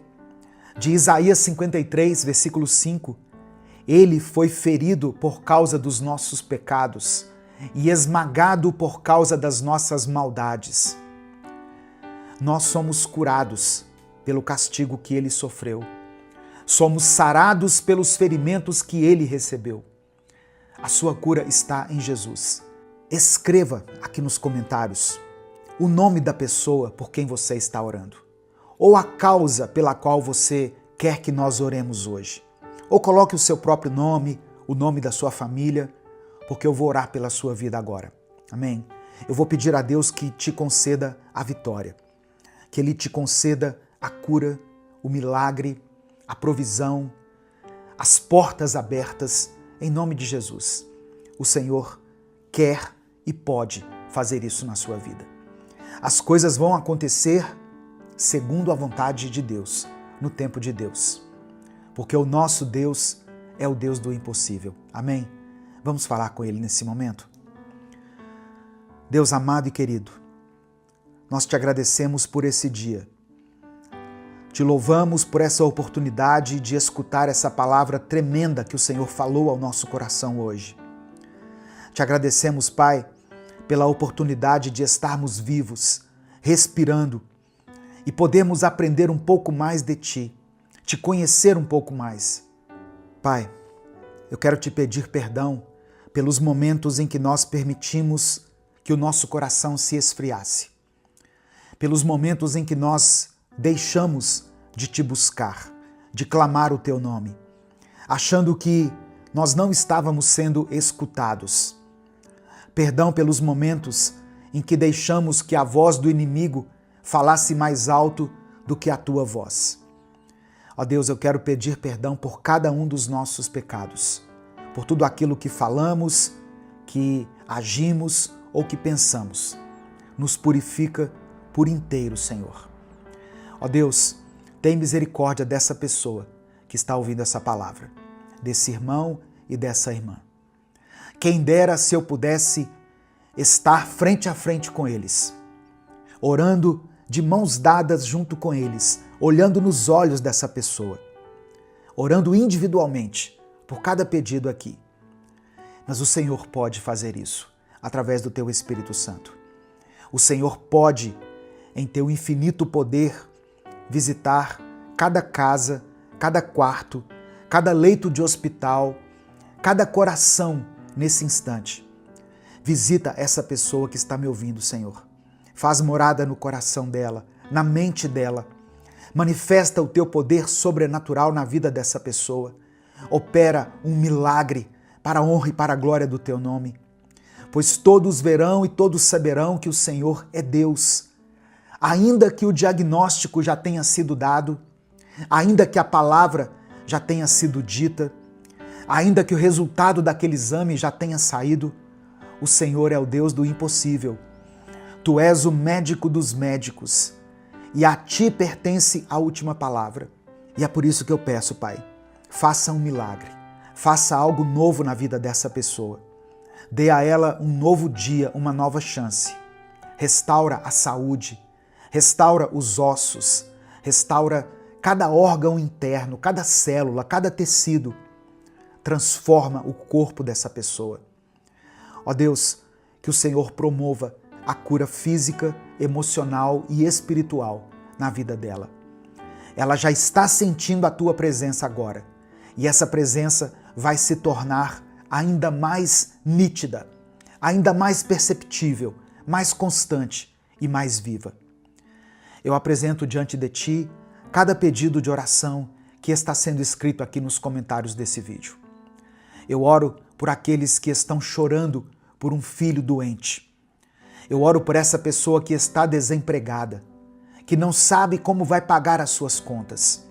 de Isaías 53, versículo 5. Ele foi ferido por causa dos nossos pecados e esmagado por causa das nossas maldades. Nós somos curados pelo castigo que ele sofreu. Somos sarados pelos ferimentos que ele recebeu. A sua cura está em Jesus. Escreva aqui nos comentários o nome da pessoa por quem você está orando, ou a causa pela qual você quer que nós oremos hoje. Ou coloque o seu próprio nome, o nome da sua família, porque eu vou orar pela sua vida agora. Amém? Eu vou pedir a Deus que te conceda a vitória, que Ele te conceda a cura, o milagre, a provisão, as portas abertas, em nome de Jesus. O Senhor quer e pode fazer isso na sua vida. As coisas vão acontecer segundo a vontade de Deus, no tempo de Deus. Porque o nosso Deus é o Deus do impossível. Amém? Vamos falar com Ele nesse momento? Deus amado e querido, nós te agradecemos por esse dia. Te louvamos por essa oportunidade de escutar essa palavra tremenda que o Senhor falou ao nosso coração hoje. Te agradecemos, Pai, pela oportunidade de estarmos vivos, respirando e podermos aprender um pouco mais de Ti, te conhecer um pouco mais. Pai, eu quero te pedir perdão pelos momentos em que nós permitimos que o nosso coração se esfriasse, pelos momentos em que nós deixamos de te buscar, de clamar o teu nome, achando que nós não estávamos sendo escutados. Perdão pelos momentos em que deixamos que a voz do inimigo falasse mais alto do que a tua voz. Ó Deus, eu quero pedir perdão por cada um dos nossos pecados, por tudo aquilo que falamos, que agimos ou que pensamos. Nos purifica por inteiro, Senhor. Ó Deus, tem misericórdia dessa pessoa que está ouvindo essa palavra, desse irmão e dessa irmã. Quem dera se eu pudesse estar frente a frente com eles, orando de mãos dadas junto com eles, olhando nos olhos dessa pessoa, orando individualmente por cada pedido aqui. Mas o Senhor pode fazer isso através do teu Espírito Santo. O Senhor pode, em teu infinito poder, visitar cada casa, cada quarto, cada leito de hospital, cada coração nesse instante. Visita essa pessoa que está me ouvindo, Senhor. Faz morada no coração dela, na mente dela. Manifesta o teu poder sobrenatural na vida dessa pessoa. Opera um milagre para a honra e para a glória do teu nome. Pois todos verão e todos saberão que o Senhor é Deus. Ainda que o diagnóstico já tenha sido dado, ainda que a palavra já tenha sido dita, ainda que o resultado daquele exame já tenha saído, o Senhor é o Deus do impossível. Tu és o médico dos médicos e a ti pertence a última palavra. E é por isso que eu peço, Pai, faça um milagre, faça algo novo na vida dessa pessoa. Dê a ela um novo dia, uma nova chance. Restaura a saúde, restaura os ossos, restaura cada órgão interno, cada célula, cada tecido. Transforma o corpo dessa pessoa. Ó Deus, que o Senhor promova a cura física, emocional e espiritual na vida dela. Ela já está sentindo a tua presença agora. E essa presença vai se tornar ainda mais nítida, ainda mais perceptível, mais constante e mais viva. Eu apresento diante de ti cada pedido de oração que está sendo escrito aqui nos comentários desse vídeo. Eu oro por aqueles que estão chorando por um filho doente. Eu oro por essa pessoa que está desempregada, que não sabe como vai pagar as suas contas.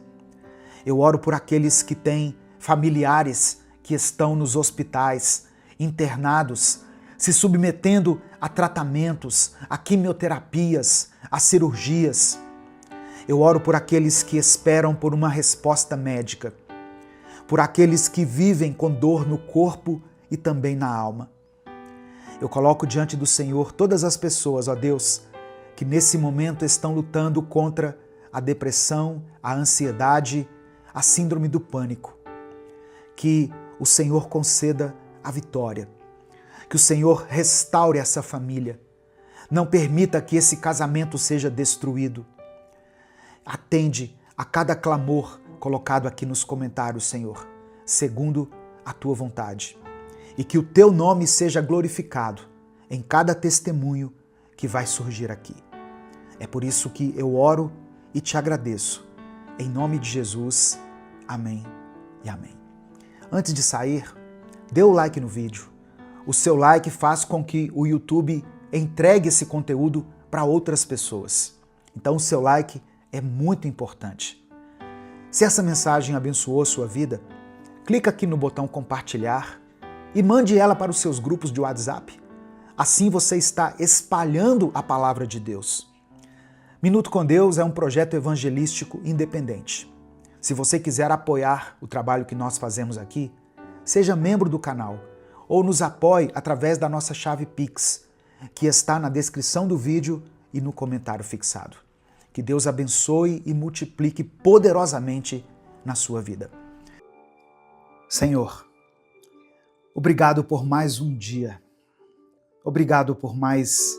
Eu oro por aqueles que têm familiares que estão nos hospitais, internados, se submetendo a tratamentos, a quimioterapias, a cirurgias. Eu oro por aqueles que esperam por uma resposta médica, por aqueles que vivem com dor no corpo e também na alma. Eu coloco diante do Senhor todas as pessoas, ó Deus, que nesse momento estão lutando contra a depressão, a ansiedade, a síndrome do pânico. Que o Senhor conceda a vitória. Que o Senhor restaure essa família. Não permita que esse casamento seja destruído. Atende a cada clamor colocado aqui nos comentários, Senhor, segundo a tua vontade. E que o teu nome seja glorificado em cada testemunho que vai surgir aqui. É por isso que eu oro e te agradeço. Em nome de Jesus, amém e amém. Antes de sair, dê o like no vídeo. O seu like faz com que o YouTube entregue esse conteúdo para outras pessoas. Então o seu like é muito importante. Se essa mensagem abençoou sua vida, clica aqui no botão compartilhar e mande ela para os seus grupos de WhatsApp. Assim você está espalhando a palavra de Deus. Minuto com Deus é um projeto evangelístico independente. Se você quiser apoiar o trabalho que nós fazemos aqui, seja membro do canal ou nos apoie através da nossa chave Pix, que está na descrição do vídeo e no comentário fixado. Que Deus abençoe e multiplique poderosamente na sua vida. Senhor, obrigado por mais um dia. Obrigado por mais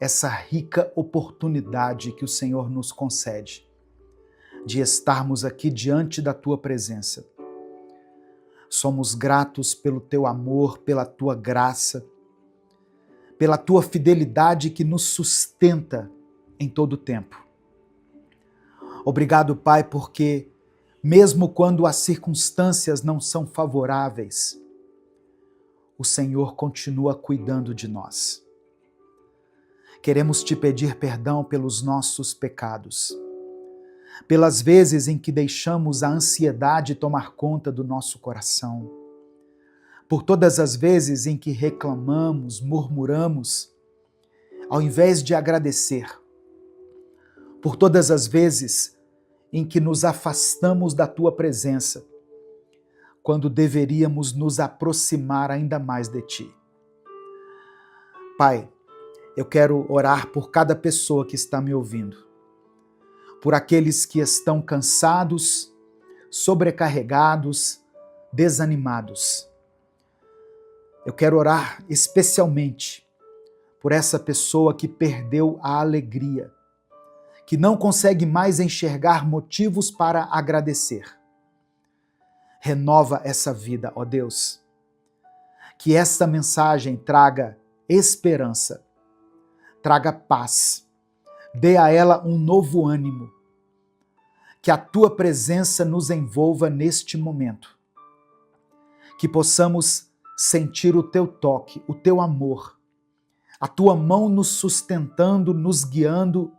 essa rica oportunidade que o Senhor nos concede de estarmos aqui diante da tua presença. Somos gratos pelo teu amor, pela tua graça, pela tua fidelidade que nos sustenta em todo o tempo. Obrigado, Pai, porque mesmo quando as circunstâncias não são favoráveis, o Senhor continua cuidando de nós. Queremos te pedir perdão pelos nossos pecados, pelas vezes em que deixamos a ansiedade tomar conta do nosso coração, por todas as vezes em que reclamamos, murmuramos, ao invés de agradecer, por todas as vezes em que nos afastamos da tua presença, quando deveríamos nos aproximar ainda mais de ti. Pai, eu quero orar por cada pessoa que está me ouvindo, por aqueles que estão cansados, sobrecarregados, desanimados. Eu quero orar especialmente por essa pessoa que perdeu a alegria, que não consegue mais enxergar motivos para agradecer. Renova essa vida, ó Deus. Que esta mensagem traga esperança, traga paz, dê a ela um novo ânimo. Que a tua presença nos envolva neste momento. Que possamos sentir o teu toque, o teu amor, a tua mão nos sustentando, nos guiando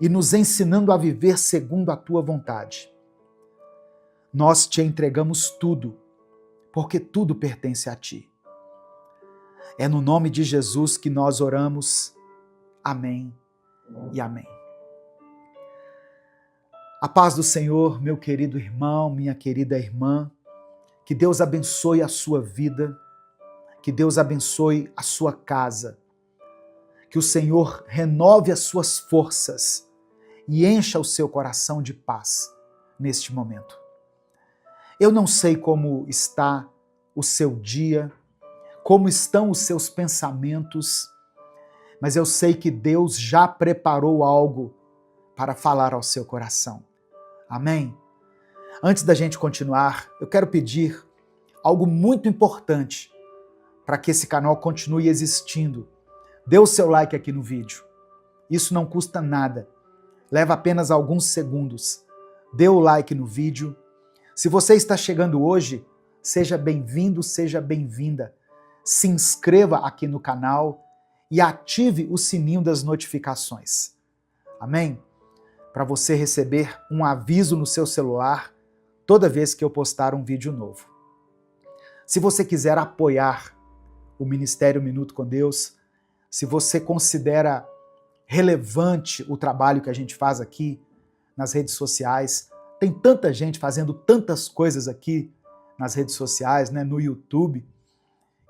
e nos ensinando a viver segundo a tua vontade. Nós te entregamos tudo, porque tudo pertence a ti. É no nome de Jesus que nós oramos. Amém e amém. A paz do Senhor, meu querido irmão, minha querida irmã, que Deus abençoe a sua vida, que Deus abençoe a sua casa, que o Senhor renove as suas forças e encha o seu coração de paz neste momento. Eu não sei como está o seu dia, como estão os seus pensamentos, mas eu sei que Deus já preparou algo para falar ao seu coração. Amém? Antes da gente continuar, eu quero pedir algo muito importante para que esse canal continue existindo. Dê o seu like aqui no vídeo. Isso não custa nada. Leva apenas alguns segundos. Dê o like no vídeo. Se você está chegando hoje, Seja bem-vindo, seja bem-vinda. Se inscreva aqui no canal e ative o sininho das notificações. Amém? Para você receber um aviso no seu celular toda vez que eu postar um vídeo novo. Se você quiser apoiar o Ministério Minuto com Deus, se você considera relevante o trabalho que a gente faz aqui nas redes sociais, tem tanta gente fazendo tantas coisas aqui nas redes sociais, né, no YouTube,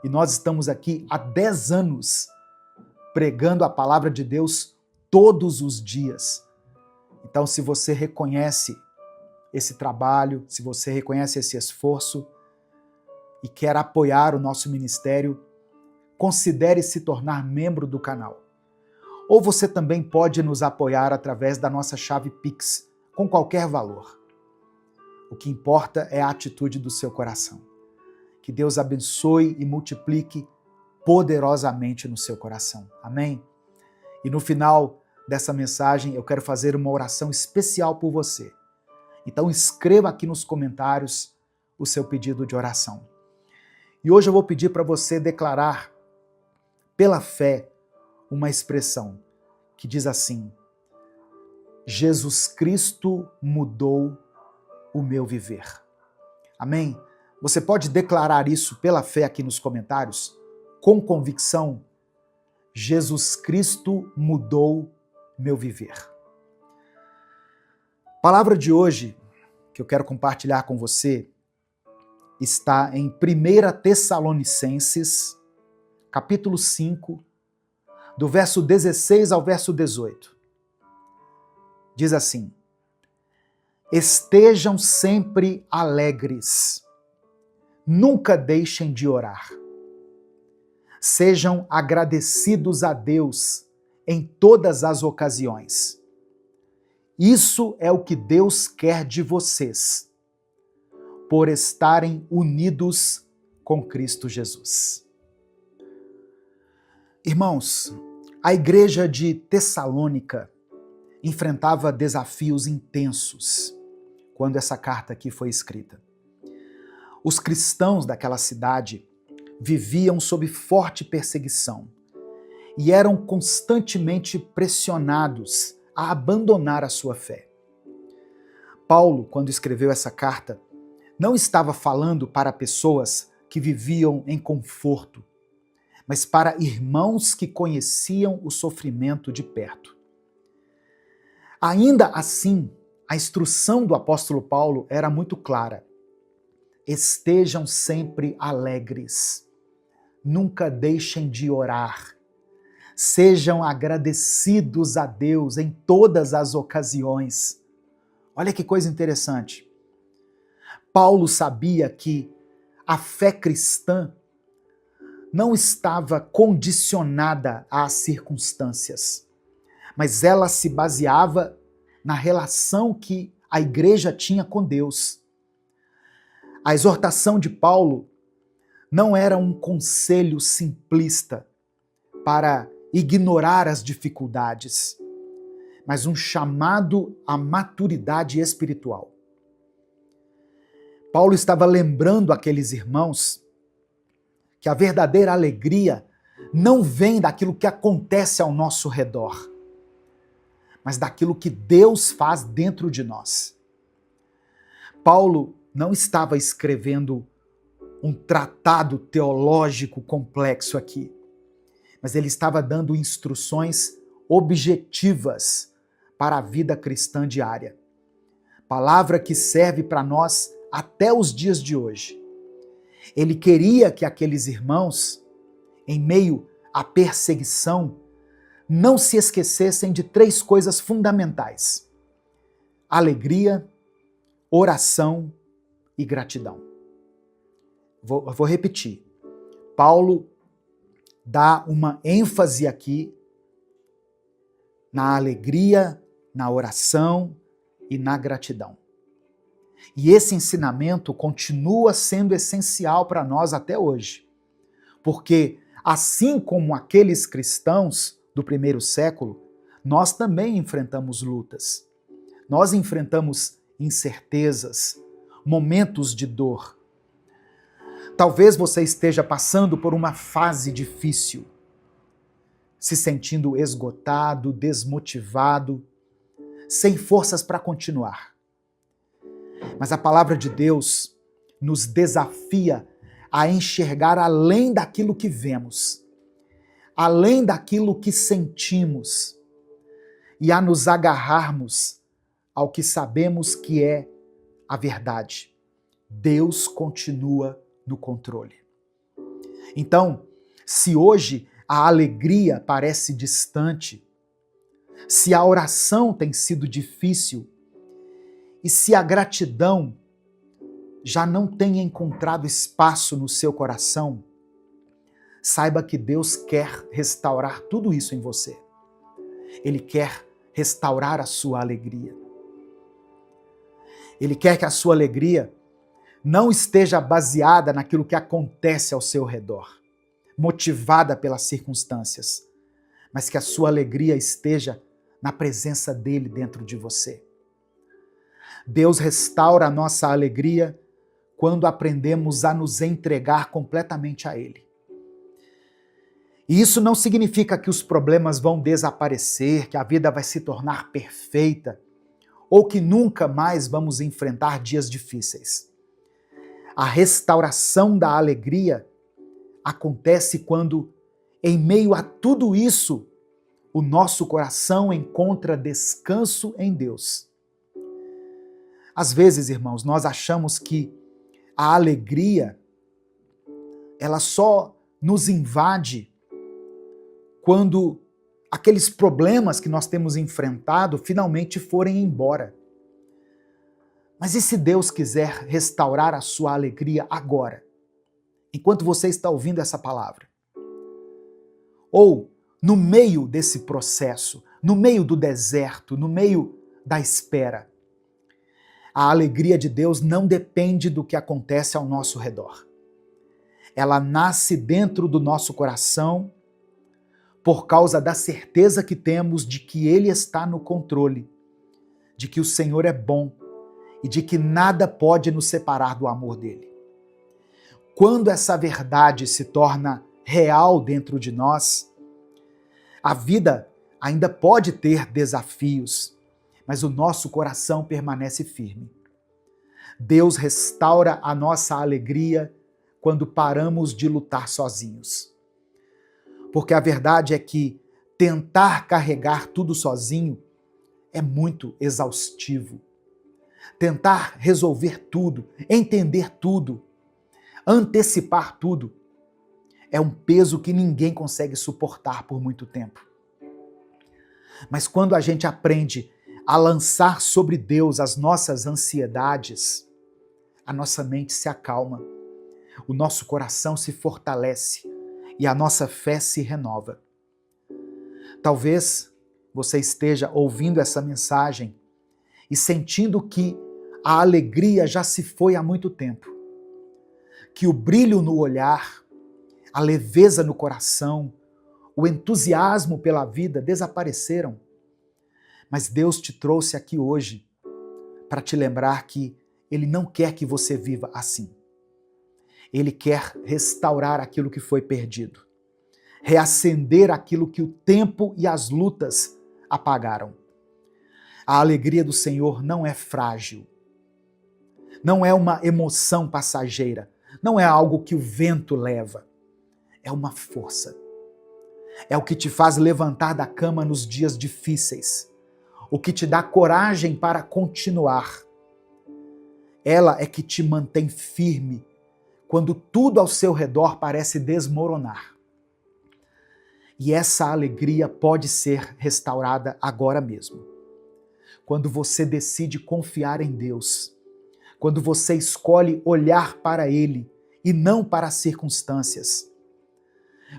e nós estamos aqui há 10 anos pregando a palavra de Deus todos os dias. Então, se você reconhece esse trabalho, se você reconhece esse esforço e quer apoiar o nosso ministério, considere se tornar membro do canal. Ou você também pode nos apoiar através da nossa chave Pix, com qualquer valor. O que importa é a atitude do seu coração. Que Deus abençoe e multiplique poderosamente no seu coração. Amém? E no final dessa mensagem eu quero fazer uma oração especial por você. Então escreva aqui nos comentários o seu pedido de oração. E hoje eu vou pedir para você declarar pela fé uma expressão que diz assim: Jesus Cristo mudou o meu viver. Amém? Você pode declarar isso pela fé aqui nos comentários, com convicção. Jesus Cristo mudou meu viver. A palavra de hoje que eu quero compartilhar com você está em 1 Tessalonicenses, capítulo 5, do verso 16 ao verso 18. Diz assim: estejam sempre alegres, nunca deixem de orar. Sejam agradecidos a Deus em todas as ocasiões. Isso é o que Deus quer de vocês, por estarem unidos com Cristo Jesus. Irmãos, a igreja de Tessalônica enfrentava desafios intensos quando essa carta aqui foi escrita. Os cristãos daquela cidade viviam sob forte perseguição e eram constantemente pressionados a abandonar a sua fé. Paulo, quando escreveu essa carta, não estava falando para pessoas que viviam em conforto, mas para irmãos que conheciam o sofrimento de perto. Ainda assim, a instrução do apóstolo Paulo era muito clara. Estejam sempre alegres, nunca deixem de orar, sejam agradecidos a Deus em todas as ocasiões. Olha que coisa interessante. Paulo sabia que a fé cristã não estava condicionada às circunstâncias, mas ela se baseava na relação que a igreja tinha com Deus. A exortação de Paulo não era um conselho simplista para ignorar as dificuldades, mas um chamado à maturidade espiritual. Paulo estava lembrando aqueles irmãos que a verdadeira alegria não vem daquilo que acontece ao nosso redor, mas daquilo que Deus faz dentro de nós. Paulo não estava escrevendo um tratado teológico complexo aqui, mas ele estava dando instruções objetivas para a vida cristã diária. Palavra que serve para nós até os dias de hoje. Ele queria que aqueles irmãos, em meio à perseguição, não se esquecessem de 3 coisas fundamentais: alegria, oração e gratidão. Vou repetir. Paulo dá uma ênfase aqui na alegria, na oração e na gratidão. E esse ensinamento continua sendo essencial para nós até hoje. Porque, assim como aqueles cristãos do primeiro século, nós também enfrentamos lutas. Nós enfrentamos incertezas, momentos de dor. Talvez você esteja passando por uma fase difícil, se sentindo esgotado, desmotivado, sem forças para continuar. Mas a palavra de Deus nos desafia a enxergar além daquilo que vemos, além daquilo que sentimos, e a nos agarrarmos ao que sabemos que é a verdade. Deus continua no controle. Então, se hoje a alegria parece distante, se a oração tem sido difícil e se a gratidão já não tem encontrado espaço no seu coração, saiba que Deus quer restaurar tudo isso em você. Ele quer restaurar a sua alegria. Ele quer que a sua alegria não esteja baseada naquilo que acontece ao seu redor, motivada pelas circunstâncias, mas que a sua alegria esteja na presença dele dentro de você. Deus restaura a nossa alegria quando aprendemos a nos entregar completamente a ele. E isso não significa que os problemas vão desaparecer, que a vida vai se tornar perfeita, ou que nunca mais vamos enfrentar dias difíceis. A restauração da alegria acontece quando, em meio a tudo isso, o nosso coração encontra descanso em Deus. Às vezes, irmãos, nós achamos que a alegria, ela só nos invade quando aqueles problemas que nós temos enfrentado finalmente forem embora. Mas e se Deus quiser restaurar a sua alegria agora, enquanto você está ouvindo essa palavra? Ou no meio desse processo, no meio do deserto, no meio da espera? A alegria de Deus não depende do que acontece ao nosso redor. Ela nasce dentro do nosso coração por causa da certeza que temos de que Ele está no controle, de que o Senhor é bom e de que nada pode nos separar do amor dele. Quando essa verdade se torna real dentro de nós, a vida ainda pode ter desafios, mas o nosso coração permanece firme. Deus restaura a nossa alegria quando paramos de lutar sozinhos. Porque a verdade é que tentar carregar tudo sozinho é muito exaustivo. Tentar resolver tudo, entender tudo, antecipar tudo, é um peso que ninguém consegue suportar por muito tempo. Mas quando a gente aprende a lançar sobre Deus as nossas ansiedades, a nossa mente se acalma, o nosso coração se fortalece e a nossa fé se renova. Talvez você esteja ouvindo essa mensagem e sentindo que a alegria já se foi há muito tempo, que o brilho no olhar, a leveza no coração, o entusiasmo pela vida desapareceram. Mas Deus te trouxe aqui hoje para te lembrar que Ele não quer que você viva assim. Ele quer restaurar aquilo que foi perdido, reacender aquilo que o tempo e as lutas apagaram. A alegria do Senhor não é frágil, não é uma emoção passageira, não é algo que o vento leva, é uma força. É o que te faz levantar da cama nos dias difíceis, o que te dá coragem para continuar. Ela é que te mantém firme quando tudo ao seu redor parece desmoronar. E essa alegria pode ser restaurada agora mesmo. Quando você decide confiar em Deus, quando você escolhe olhar para Ele e não para as circunstâncias,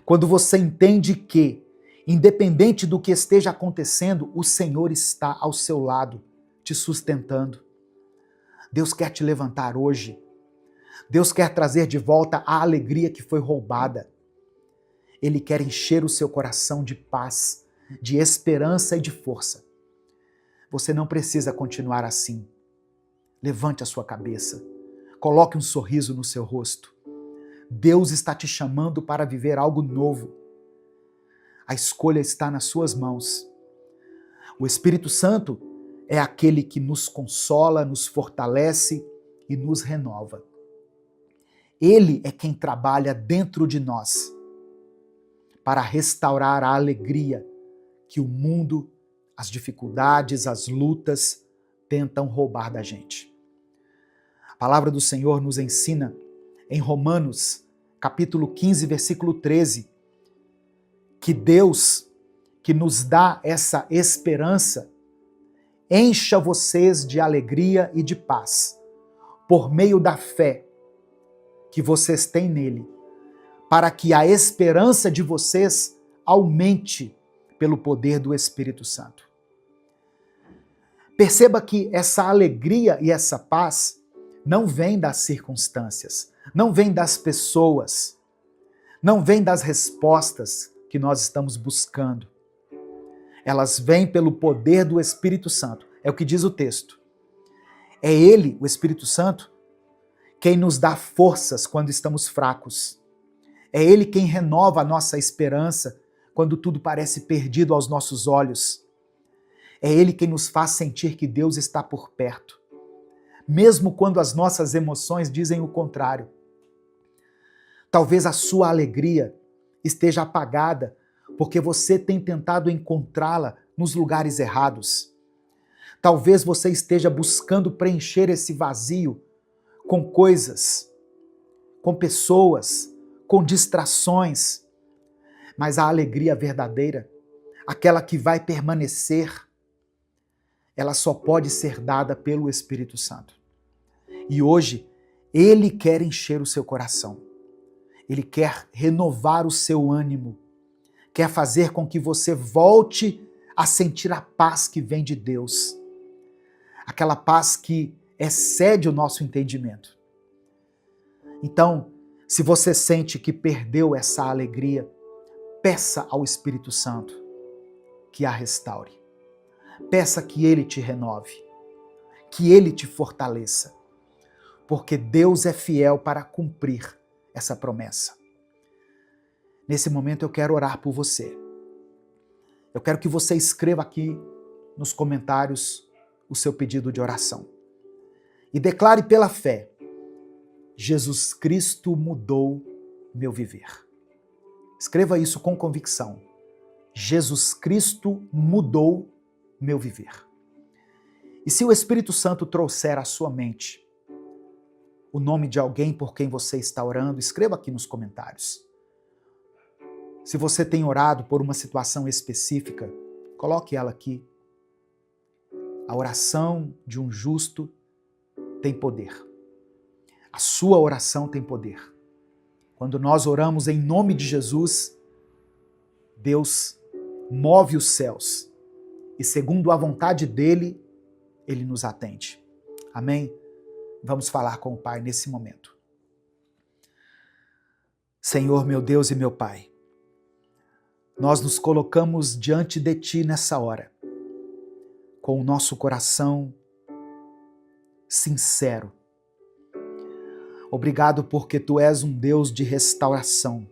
quando você entende que, independente do que esteja acontecendo, o Senhor está ao seu lado, te sustentando. Deus quer te levantar hoje. Deus quer trazer de volta a alegria que foi roubada. Ele quer encher o seu coração de paz, de esperança e de força. Você não precisa continuar assim. Levante a sua cabeça. Coloque um sorriso no seu rosto. Deus está te chamando para viver algo novo. A escolha está nas suas mãos. O Espírito Santo é aquele que nos consola, nos fortalece e nos renova. Ele é quem trabalha dentro de nós para restaurar a alegria que o mundo, as dificuldades, as lutas tentam roubar da gente. A palavra do Senhor nos ensina em Romanos, capítulo 15, versículo 13, que Deus, que nos dá essa esperança, encha vocês de alegria e de paz, por meio da fé que vocês têm nele, para que a esperança de vocês aumente pelo poder do Espírito Santo. Perceba que essa alegria e essa paz não vem das circunstâncias, não vem das pessoas, não vem das respostas que nós estamos buscando. Elas vêm pelo poder do Espírito Santo. É o que diz o texto. É Ele, o Espírito Santo, quem nos dá forças quando estamos fracos. É Ele quem renova a nossa esperança quando tudo parece perdido aos nossos olhos. É Ele quem nos faz sentir que Deus está por perto, mesmo quando as nossas emoções dizem o contrário. Talvez a sua alegria esteja apagada porque você tem tentado encontrá-la nos lugares errados. Talvez você esteja buscando preencher esse vazio com coisas, com pessoas, com distrações. Mas a alegria verdadeira, aquela que vai permanecer, ela só pode ser dada pelo Espírito Santo. E hoje, Ele quer encher o seu coração. Ele quer renovar o seu ânimo. Quer fazer com que você volte a sentir a paz que vem de Deus. Aquela paz que excede o nosso entendimento. Então, se você sente que perdeu essa alegria, peça ao Espírito Santo que a restaure. Peça que Ele te renove, que Ele te fortaleça, porque Deus é fiel para cumprir essa promessa. Nesse momento eu quero orar por você. Eu quero que você escreva aqui nos comentários o seu pedido de oração. E declare pela fé: Jesus Cristo mudou meu viver. Escreva isso com convicção. Jesus Cristo mudou meu viver. E se o Espírito Santo trouxer à sua mente o nome de alguém por quem você está orando, escreva aqui nos comentários. Se você tem orado por uma situação específica, coloque ela aqui. A oração de um justo tem poder. A sua oração tem poder. Quando nós oramos em nome de Jesus, Deus move os céus e, segundo a vontade dele, ele nos atende. Amém? Vamos falar com o Pai nesse momento. Senhor, meu Deus e meu Pai, nós nos colocamos diante de Ti nessa hora, com o nosso coração sincero. Obrigado porque Tu és um Deus de restauração.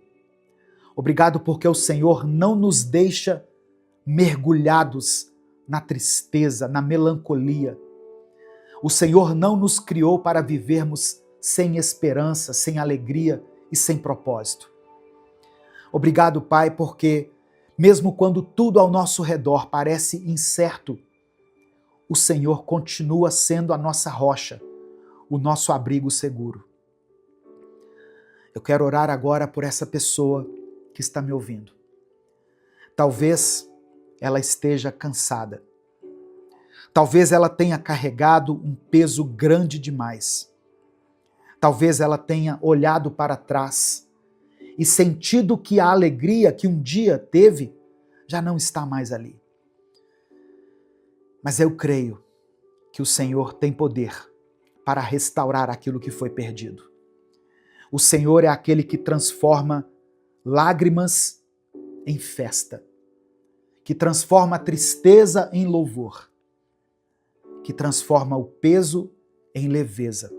Obrigado porque o Senhor não nos deixa mergulhados na tristeza, na melancolia. O Senhor não nos criou para vivermos sem esperança, sem alegria e sem propósito. Obrigado, Pai, porque mesmo quando tudo ao nosso redor parece incerto, o Senhor continua sendo a nossa rocha, o nosso abrigo seguro. Eu quero orar agora por essa pessoa que está me ouvindo. Talvez ela esteja cansada. Talvez ela tenha carregado um peso grande demais. Talvez ela tenha olhado para trás e sentido que a alegria que um dia teve já não está mais ali. Mas eu creio que o Senhor tem poder para restaurar aquilo que foi perdido. O Senhor é aquele que transforma lágrimas em festa, que transforma a tristeza em louvor, que transforma o peso em leveza.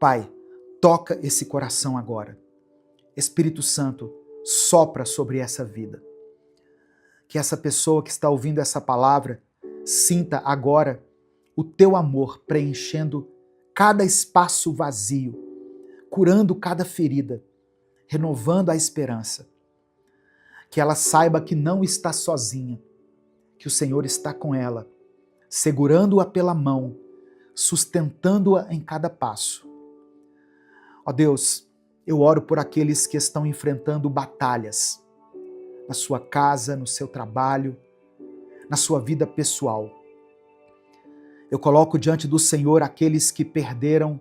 Pai, Toca esse coração agora. Espírito Santo, sopra sobre essa vida. Que essa pessoa que está ouvindo essa palavra sinta agora o teu amor preenchendo cada espaço vazio, curando cada ferida, renovando a esperança. Que ela saiba que não está sozinha, que o Senhor está com ela, segurando-a pela mão, sustentando-a em cada passo. Ó Deus, eu oro por aqueles que estão enfrentando batalhas na sua casa, no seu trabalho, na sua vida pessoal. Eu coloco diante do Senhor aqueles que perderam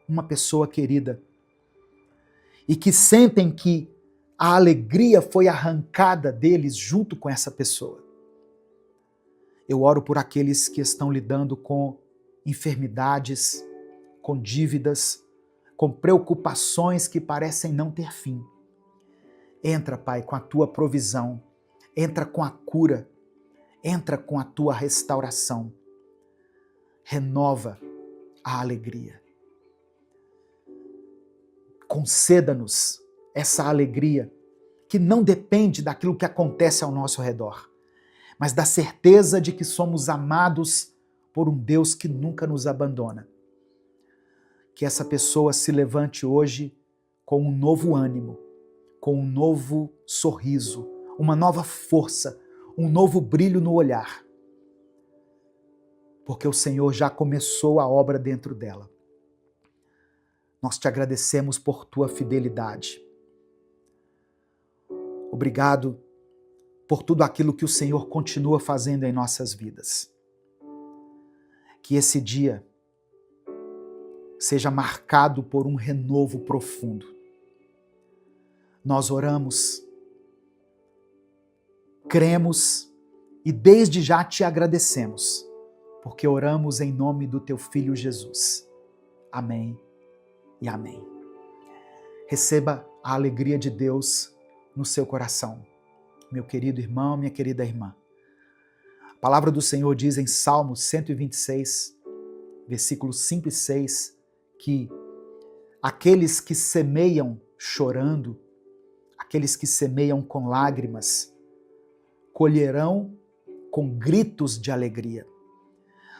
uma pessoa querida e que sentem que a alegria foi arrancada deles junto com essa pessoa. Eu oro por aqueles que estão lidando com enfermidades, com dívidas, com preocupações que parecem não ter fim. Entra, Pai, com a tua provisão, entra com a cura, entra com a tua restauração. Renova a alegria. Conceda-nos essa alegria que não depende daquilo que acontece ao nosso redor, mas da certeza de que somos amados por um Deus que nunca nos abandona. Que essa pessoa se levante hoje com um novo ânimo, com um novo sorriso, uma nova força, um novo brilho no olhar. Porque o Senhor já começou a obra dentro dela. Nós te agradecemos por tua fidelidade. Obrigado por tudo aquilo que o Senhor continua fazendo em nossas vidas. Que esse dia seja marcado por um renovo profundo. Nós oramos, cremos e desde já te agradecemos, porque oramos em nome do teu Filho Jesus. Amém e amém. Receba a alegria de Deus no seu coração, meu querido irmão, minha querida irmã. A palavra do Senhor diz em Salmo 126, versículos 5 e 6, que aqueles que semeiam chorando, aqueles que semeiam com lágrimas, colherão com gritos de alegria.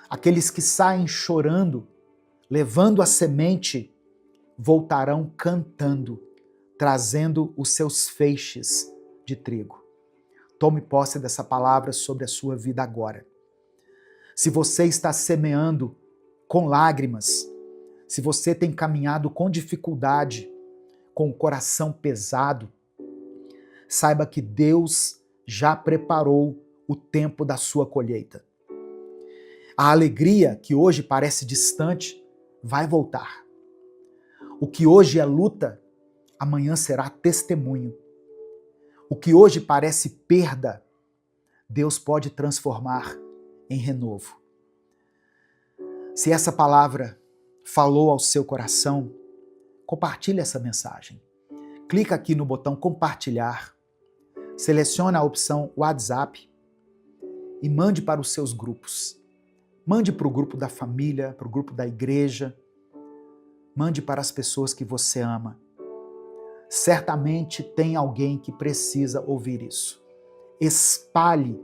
Aqueles que saem chorando, levando a semente, voltarão cantando, trazendo os seus feixes de trigo. Tome posse dessa palavra sobre a sua vida agora. Se você está semeando com lágrimas, se você tem caminhado com dificuldade, com o coração pesado, saiba que Deus já preparou o tempo da sua colheita. A alegria que hoje parece distante vai voltar. O que hoje é luta, amanhã será testemunho. O que hoje parece perda, Deus pode transformar em renovo. Se essa palavra falou ao seu coração, compartilhe essa mensagem. Clica aqui no botão compartilhar, seleciona a opção WhatsApp e mande para os seus grupos. Mande para o grupo da família, para o grupo da igreja. Mande para as pessoas que você ama. Certamente tem alguém que precisa ouvir isso. Espalhe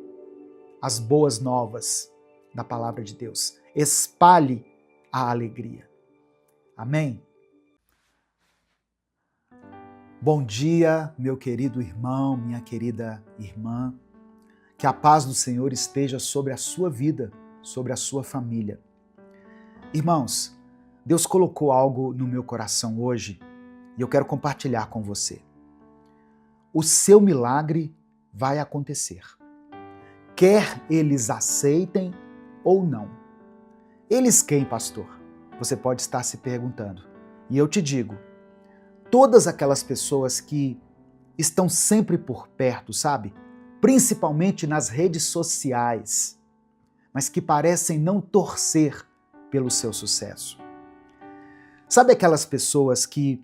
as boas novas da palavra de Deus. Espalhe a alegria. Amém? Bom dia, meu querido irmão, minha querida irmã. Que a paz do Senhor esteja sobre a sua vida, sobre a sua família. Irmãos, Deus colocou algo no meu coração hoje e eu quero compartilhar com você. O seu milagre vai acontecer, quer eles aceitem ou não. Eles quem, pastor? Você pode estar se perguntando. E eu te digo, todas aquelas pessoas que estão sempre por perto, sabe? Principalmente nas redes sociais, mas que parecem não torcer pelo seu sucesso. Sabe aquelas pessoas que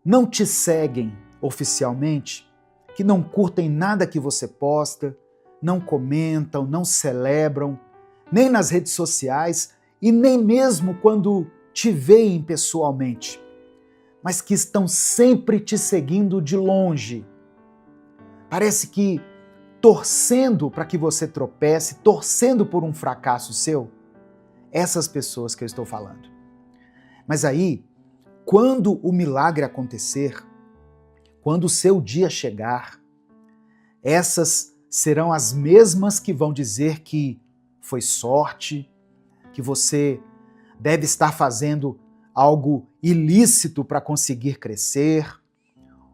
não te seguem oficialmente, que não curtem nada que você posta, não comentam, não celebram, nem nas redes sociais e nem mesmo quando te veem pessoalmente, mas que estão sempre te seguindo de longe. Parece que torcendo para que você tropece, torcendo por um fracasso seu. Essas pessoas que eu estou falando. Mas aí, quando o milagre acontecer, quando o seu dia chegar, essas serão as mesmas que vão dizer que foi sorte, que você deve estar fazendo algo ilícito para conseguir crescer,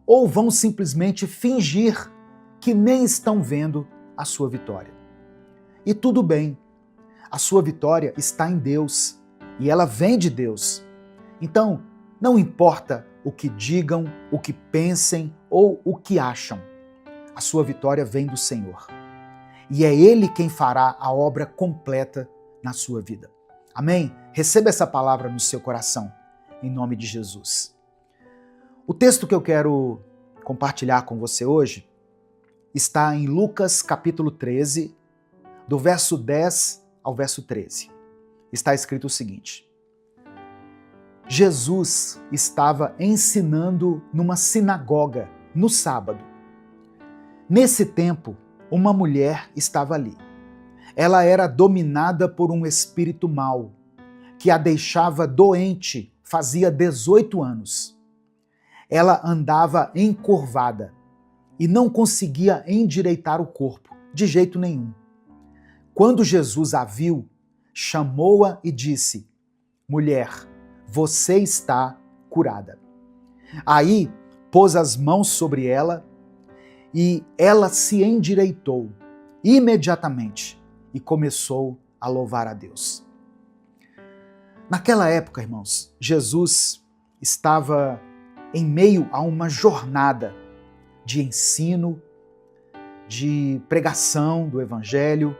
ou vão simplesmente fingir que nem estão vendo a sua vitória. E tudo bem, a sua vitória está em Deus e ela vem de Deus. Então, não importa o que digam, o que pensem ou o que acham, a sua vitória vem do Senhor. E é Ele quem fará a obra completa na sua vida. Amém? Receba essa palavra no seu coração, em nome de Jesus. O texto que eu quero compartilhar com você hoje está em Lucas capítulo 13, do verso 10 ao verso 13. Está escrito o seguinte: Jesus estava ensinando numa sinagoga no sábado. Nesse tempo, uma mulher estava ali. Ela era dominada por um espírito mau, que a deixava doente fazia 18 anos. Ela andava encurvada e não conseguia endireitar o corpo, de jeito nenhum. Quando Jesus a viu, chamou-a e disse: Mulher, você está curada. Aí pôs as mãos sobre ela e ela se endireitou imediatamente e começou a louvar a Deus. Naquela época, irmãos, Jesus estava em meio a uma jornada de ensino, de pregação do Evangelho,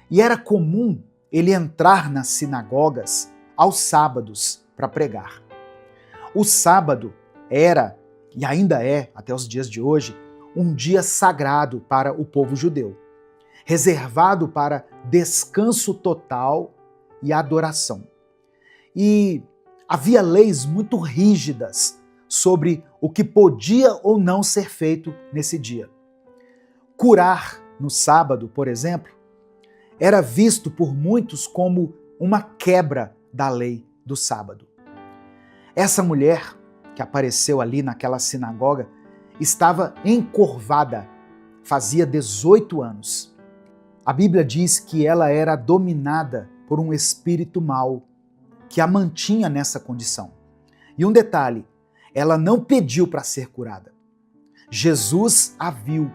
e era comum ele entrar nas sinagogas aos sábados para pregar. O sábado era, e ainda é, até os dias de hoje, um dia sagrado para o povo judeu, reservado para descanso total e adoração. E havia leis muito rígidas sobre o que podia ou não ser feito nesse dia. Curar no sábado, por exemplo, era visto por muitos como uma quebra da lei do sábado. Essa mulher que apareceu ali naquela sinagoga estava encurvada, fazia 18 anos. A Bíblia diz que ela era dominada por um espírito mau que a mantinha nessa condição. E um detalhe, ela não pediu para ser curada. Jesus a viu,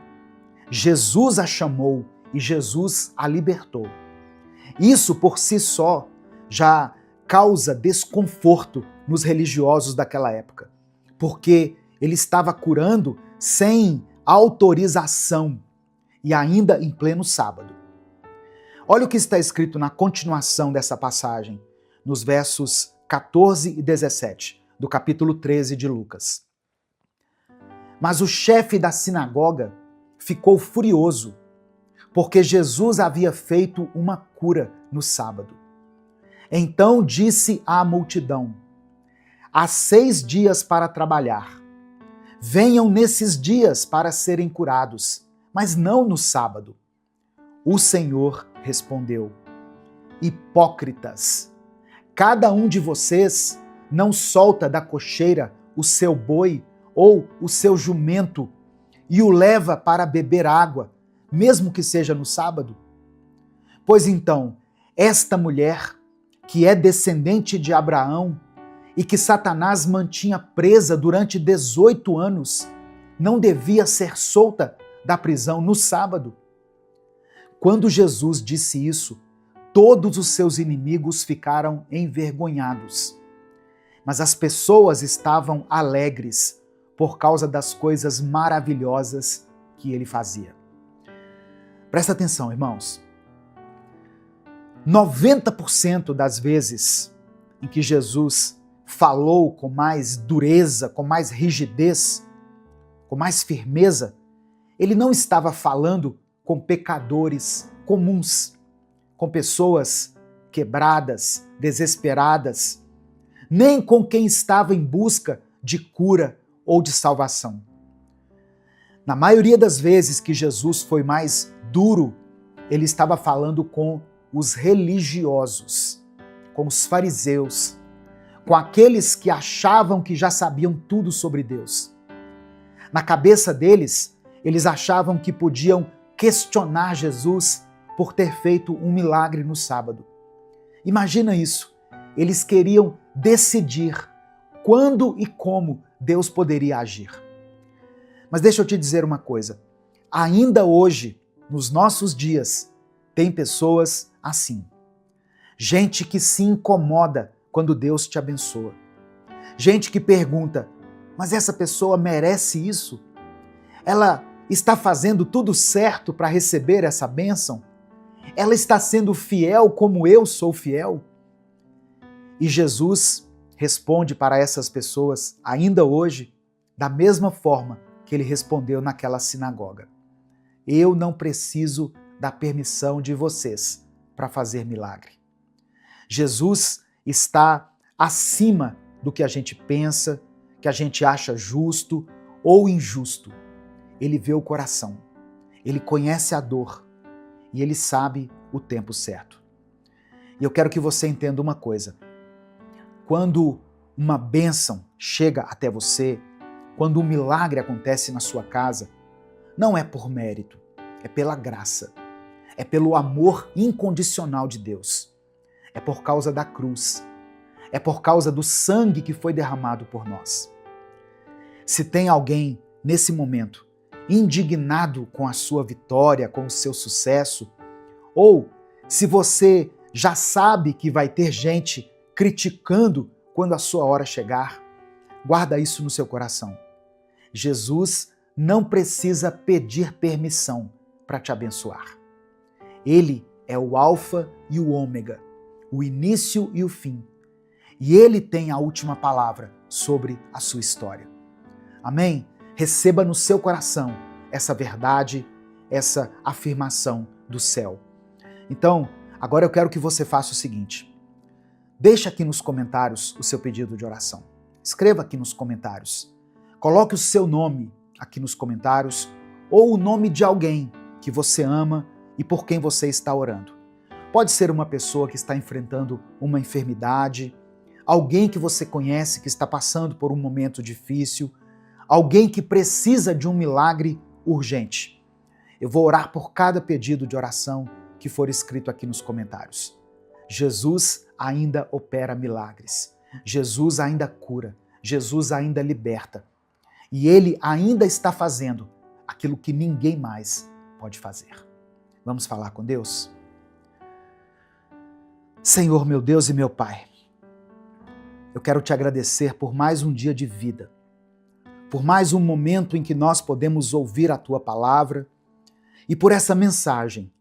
Jesus a chamou e Jesus a libertou. Isso por si só já causa desconforto nos religiosos daquela época, porque ele estava curando sem autorização e ainda em pleno sábado. Olha o que está escrito na continuação dessa passagem, nos versos 14 e 17, do capítulo 13 de Lucas. Mas o chefe da sinagoga ficou furioso, porque Jesus havia feito uma cura no sábado. Então disse à multidão: há 6 dias para trabalhar. Venham nesses dias para serem curados, mas não no sábado. O Senhor respondeu: hipócritas, cada um de vocês não solta da cocheira o seu boi ou o seu jumento e o leva para beber água, mesmo que seja no sábado? Pois então, esta mulher, que é descendente de Abraão e que Satanás mantinha presa durante 18 anos, não devia ser solta da prisão no sábado? Quando Jesus disse isso, todos os seus inimigos ficaram envergonhados. Mas as pessoas estavam alegres por causa das coisas maravilhosas que ele fazia. Presta atenção, irmãos. 90% das vezes em que Jesus falou com mais dureza, com mais rigidez, com mais firmeza, ele não estava falando com pecadores comuns, com pessoas quebradas, desesperadas, nem com quem estava em busca de cura ou de salvação. Na maioria das vezes que Jesus foi mais duro, ele estava falando com os religiosos, com os fariseus, com aqueles que achavam que já sabiam tudo sobre Deus. Na cabeça deles, eles achavam que podiam questionar Jesus por ter feito um milagre no sábado. Imagina isso. Eles queriam decidir quando e como Deus poderia agir. Mas deixa eu te dizer uma coisa. Ainda hoje, nos nossos dias, tem pessoas assim. Gente que se incomoda quando Deus te abençoa. Gente que pergunta, mas essa pessoa merece isso? Ela está fazendo tudo certo para receber essa bênção? Ela está sendo fiel como eu sou fiel? E Jesus responde para essas pessoas, ainda hoje, da mesma forma que ele respondeu naquela sinagoga. Eu não preciso da permissão de vocês para fazer milagre. Jesus está acima do que a gente pensa, que a gente acha justo ou injusto. Ele vê o coração, ele conhece a dor e ele sabe o tempo certo. E eu quero que você entenda uma coisa. Quando uma bênção chega até você, quando um milagre acontece na sua casa, não é por mérito, é pela graça, é pelo amor incondicional de Deus, é por causa da cruz, é por causa do sangue que foi derramado por nós. Se tem alguém nesse momento indignado com a sua vitória, com o seu sucesso, ou se você já sabe que vai ter gente criticando quando a sua hora chegar, guarda isso no seu coração. Jesus não precisa pedir permissão para te abençoar. Ele é o Alfa e o Ômega, o início e o fim. E ele tem a última palavra sobre a sua história. Amém? Receba no seu coração essa verdade, essa afirmação do céu. Então, agora eu quero que você faça o seguinte. Deixa aqui nos comentários o seu pedido de oração. Escreva aqui nos comentários. Coloque o seu nome aqui nos comentários ou o nome de alguém que você ama e por quem você está orando. Pode ser uma pessoa que está enfrentando uma enfermidade, alguém que você conhece que está passando por um momento difícil, alguém que precisa de um milagre urgente. Eu vou orar por cada pedido de oração que for escrito aqui nos comentários. Jesus ainda opera milagres. Jesus ainda cura. Jesus ainda liberta. E Ele ainda está fazendo aquilo que ninguém mais pode fazer. Vamos falar com Deus? Senhor, meu Deus e meu Pai, eu quero te agradecer por mais um dia de vida, por mais um momento em que nós podemos ouvir a Tua palavra e por essa mensagem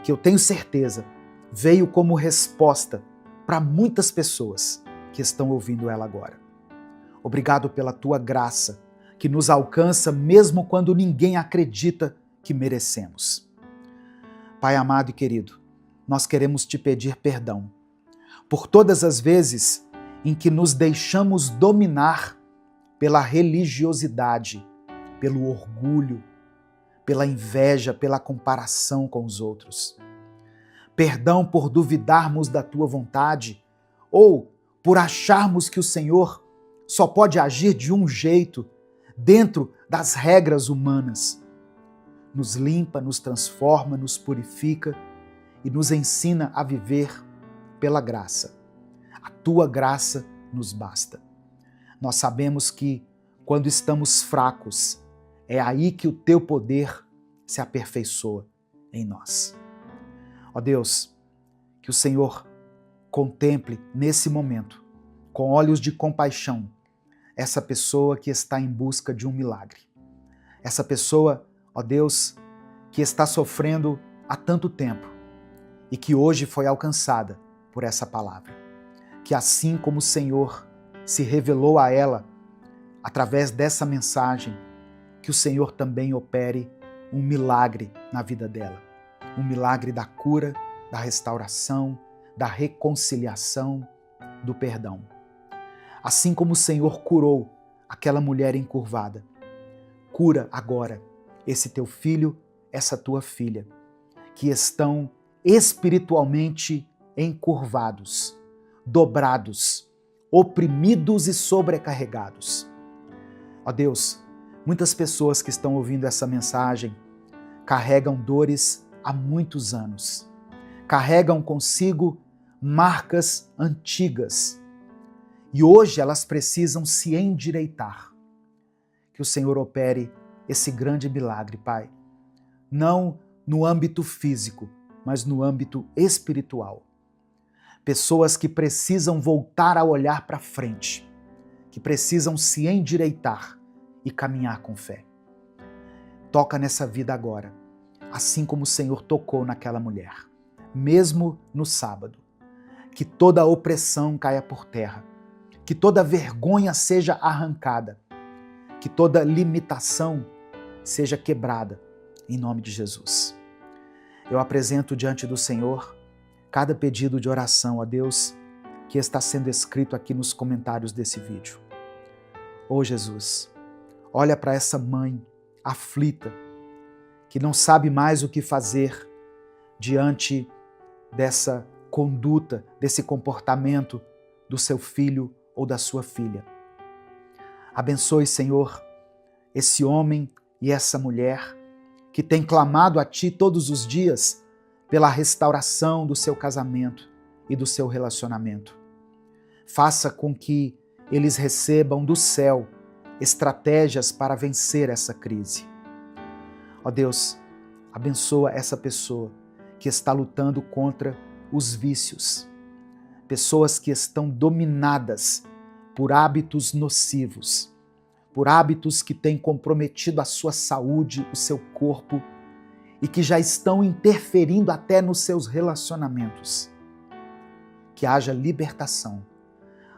que eu tenho certeza veio como resposta para muitas pessoas que estão ouvindo ela agora. Obrigado pela Tua graça que nos alcança mesmo quando ninguém acredita que merecemos. Pai amado e querido, nós queremos te pedir perdão por todas as vezes em que nos deixamos dominar pela religiosidade, pelo orgulho, pela inveja, pela comparação com os outros. Perdão por duvidarmos da Tua vontade ou por acharmos que o Senhor só pode agir de um jeito dentro das regras humanas. Nos limpa, nos transforma, nos purifica e nos ensina a viver pela graça. A Tua graça nos basta. Nós sabemos que quando estamos fracos, é aí que o Teu poder se aperfeiçoa em nós. Ó Deus, que o Senhor contemple nesse momento, com olhos de compaixão, essa pessoa que está em busca de um milagre. Essa pessoa, ó Deus, que está sofrendo há tanto tempo e que hoje foi alcançada por essa palavra. Que assim como o Senhor se revelou a ela através dessa mensagem, que o Senhor também opere um milagre na vida dela. Um milagre da cura, da restauração, da reconciliação, do perdão. Assim como o Senhor curou aquela mulher encurvada. Cura agora esse teu filho, essa tua filha, que estão espiritualmente encurvados, dobrados, oprimidos e sobrecarregados. Ó Deus, muitas pessoas que estão ouvindo essa mensagem carregam dores há muitos anos, carregam consigo marcas antigas e hoje elas precisam se endireitar. Que o Senhor opere esse grande milagre, Pai, não no âmbito físico, mas no âmbito espiritual. Pessoas que precisam voltar a olhar para frente, que precisam se endireitar e caminhar com fé. Toca nessa vida agora, assim como o Senhor tocou naquela mulher, mesmo no sábado. Que toda opressão caia por terra, que toda vergonha seja arrancada, que toda limitação seja quebrada, em nome de Jesus. Eu apresento diante do Senhor cada pedido de oração a Deus que está sendo escrito aqui nos comentários desse vídeo. Ô Jesus, olha para essa mãe aflita, que não sabe mais o que fazer diante dessa conduta, desse comportamento do seu filho ou da sua filha. Abençoe, Senhor, esse homem e essa mulher que tem clamado a Ti todos os dias pela restauração do seu casamento e do seu relacionamento. Faça com que eles recebam do céu estratégias para vencer essa crise. Ó Deus, abençoa essa pessoa que está lutando contra os vícios, pessoas que estão dominadas por hábitos nocivos, por hábitos que têm comprometido a sua saúde, o seu corpo e que já estão interferindo até nos seus relacionamentos. Que haja libertação.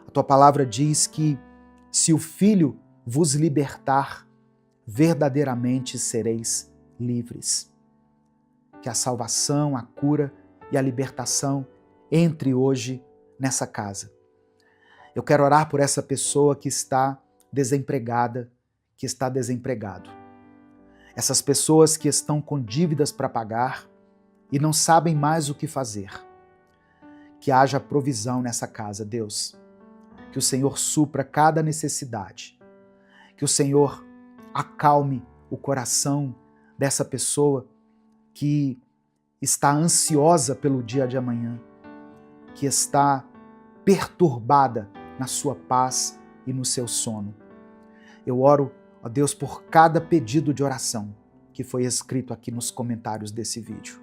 A tua palavra diz que se o Filho vos libertar, verdadeiramente sereis livres. Que a salvação, a cura e a libertação entre hoje nessa casa. Eu quero orar por essa pessoa que está desempregada, que está desempregado. Essas pessoas que estão com dívidas para pagar e não sabem mais o que fazer. Que haja provisão nessa casa, Deus. Que o Senhor supra cada necessidade. Que o Senhor acalme o coração dessa pessoa que está ansiosa pelo dia de amanhã, que está perturbada na sua paz e no seu sono. Eu oro, ó Deus, por cada pedido de oração que foi escrito aqui nos comentários desse vídeo.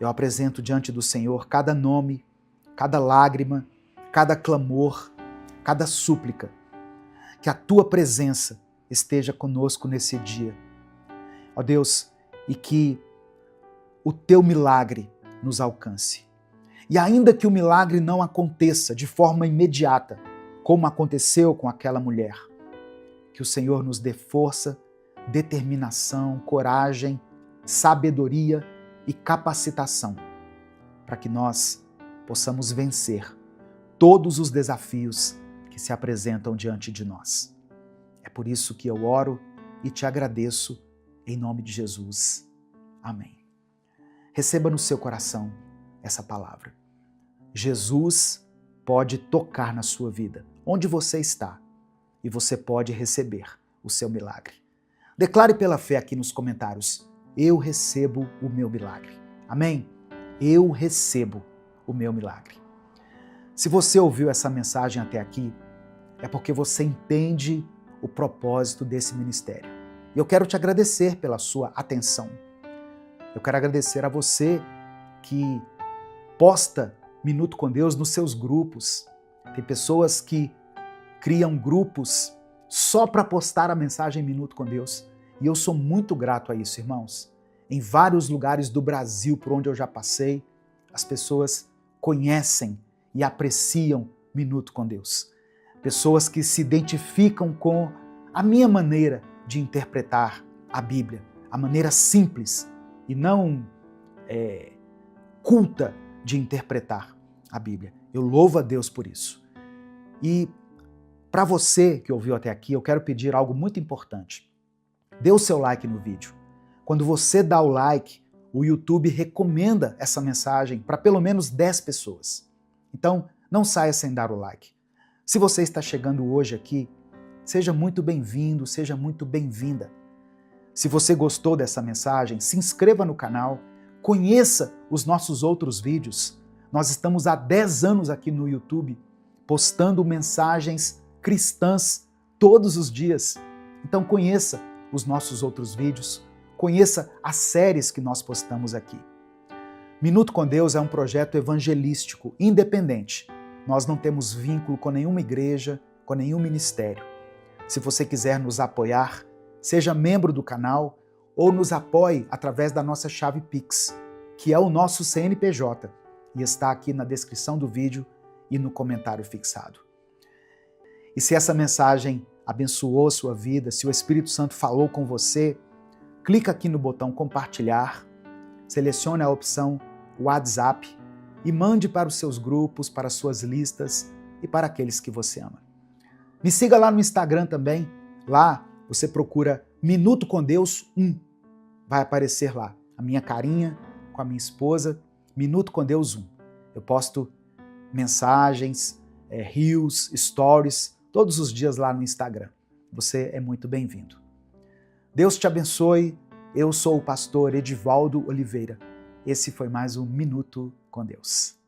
Eu apresento diante do Senhor cada nome, cada lágrima, cada clamor, cada súplica. Que a Tua presença esteja conosco nesse dia. Ó Deus, e que o Teu milagre nos alcance. E ainda que o milagre não aconteça de forma imediata, como aconteceu com aquela mulher, que o Senhor nos dê força, determinação, coragem, sabedoria e capacitação para que nós possamos vencer todos os desafios que se apresentam diante de nós. É por isso que eu oro e te agradeço em nome de Jesus. Amém. Receba no seu coração essa palavra. Jesus pode tocar na sua vida, onde você está, e você pode receber o seu milagre. Declare pela fé aqui nos comentários: eu recebo o meu milagre. Amém? Eu recebo o meu milagre. Se você ouviu essa mensagem até aqui, é porque você entende o propósito desse ministério. E eu quero te agradecer pela sua atenção. Eu quero agradecer a você que posta Minuto com Deus nos seus grupos. Tem pessoas que criam grupos só para postar a mensagem Minuto com Deus. E eu sou muito grato a isso, irmãos. Em vários lugares do Brasil por onde eu já passei, as pessoas conhecem e apreciam Minuto com Deus. Pessoas que se identificam com a minha maneira de interpretar a Bíblia, a maneira simples e não culta de interpretar a Bíblia. Eu louvo a Deus por isso. E Para você que ouviu até aqui, eu quero pedir algo muito importante. Dê o seu like no vídeo. Quando você dá o like, o YouTube recomenda essa mensagem para pelo menos 10 pessoas. Então, não saia sem dar o like. Se você está chegando hoje aqui, seja muito bem-vindo, seja muito bem-vinda. Se você gostou dessa mensagem, se inscreva no canal, conheça os nossos outros vídeos. Nós estamos há 10 anos aqui no YouTube postando mensagens cristãs todos os dias. Então conheça os nossos outros vídeos, conheça as séries que nós postamos aqui. Minuto com Deus é um projeto evangelístico independente. Nós não temos vínculo com nenhuma igreja, com nenhum ministério. Se você quiser nos apoiar, seja membro do canal ou nos apoie através da nossa chave Pix, que é o nosso CNPJ, e está aqui na descrição do vídeo e no comentário fixado. E se essa mensagem abençoou sua vida, se o Espírito Santo falou com você, clica aqui no botão compartilhar, selecione a opção WhatsApp e mande para os seus grupos, para as suas listas e para aqueles que você ama. Me siga lá no Instagram também, lá você procura Minuto com Deus 1. Vai aparecer lá a minha carinha com a minha esposa, Minuto com Deus 1. Eu posto mensagens, reels, stories, todos os dias lá no Instagram. Você é muito bem-vindo. Deus te abençoe. Eu sou o pastor Edivaldo Oliveira. Esse foi mais um Minuto com Deus.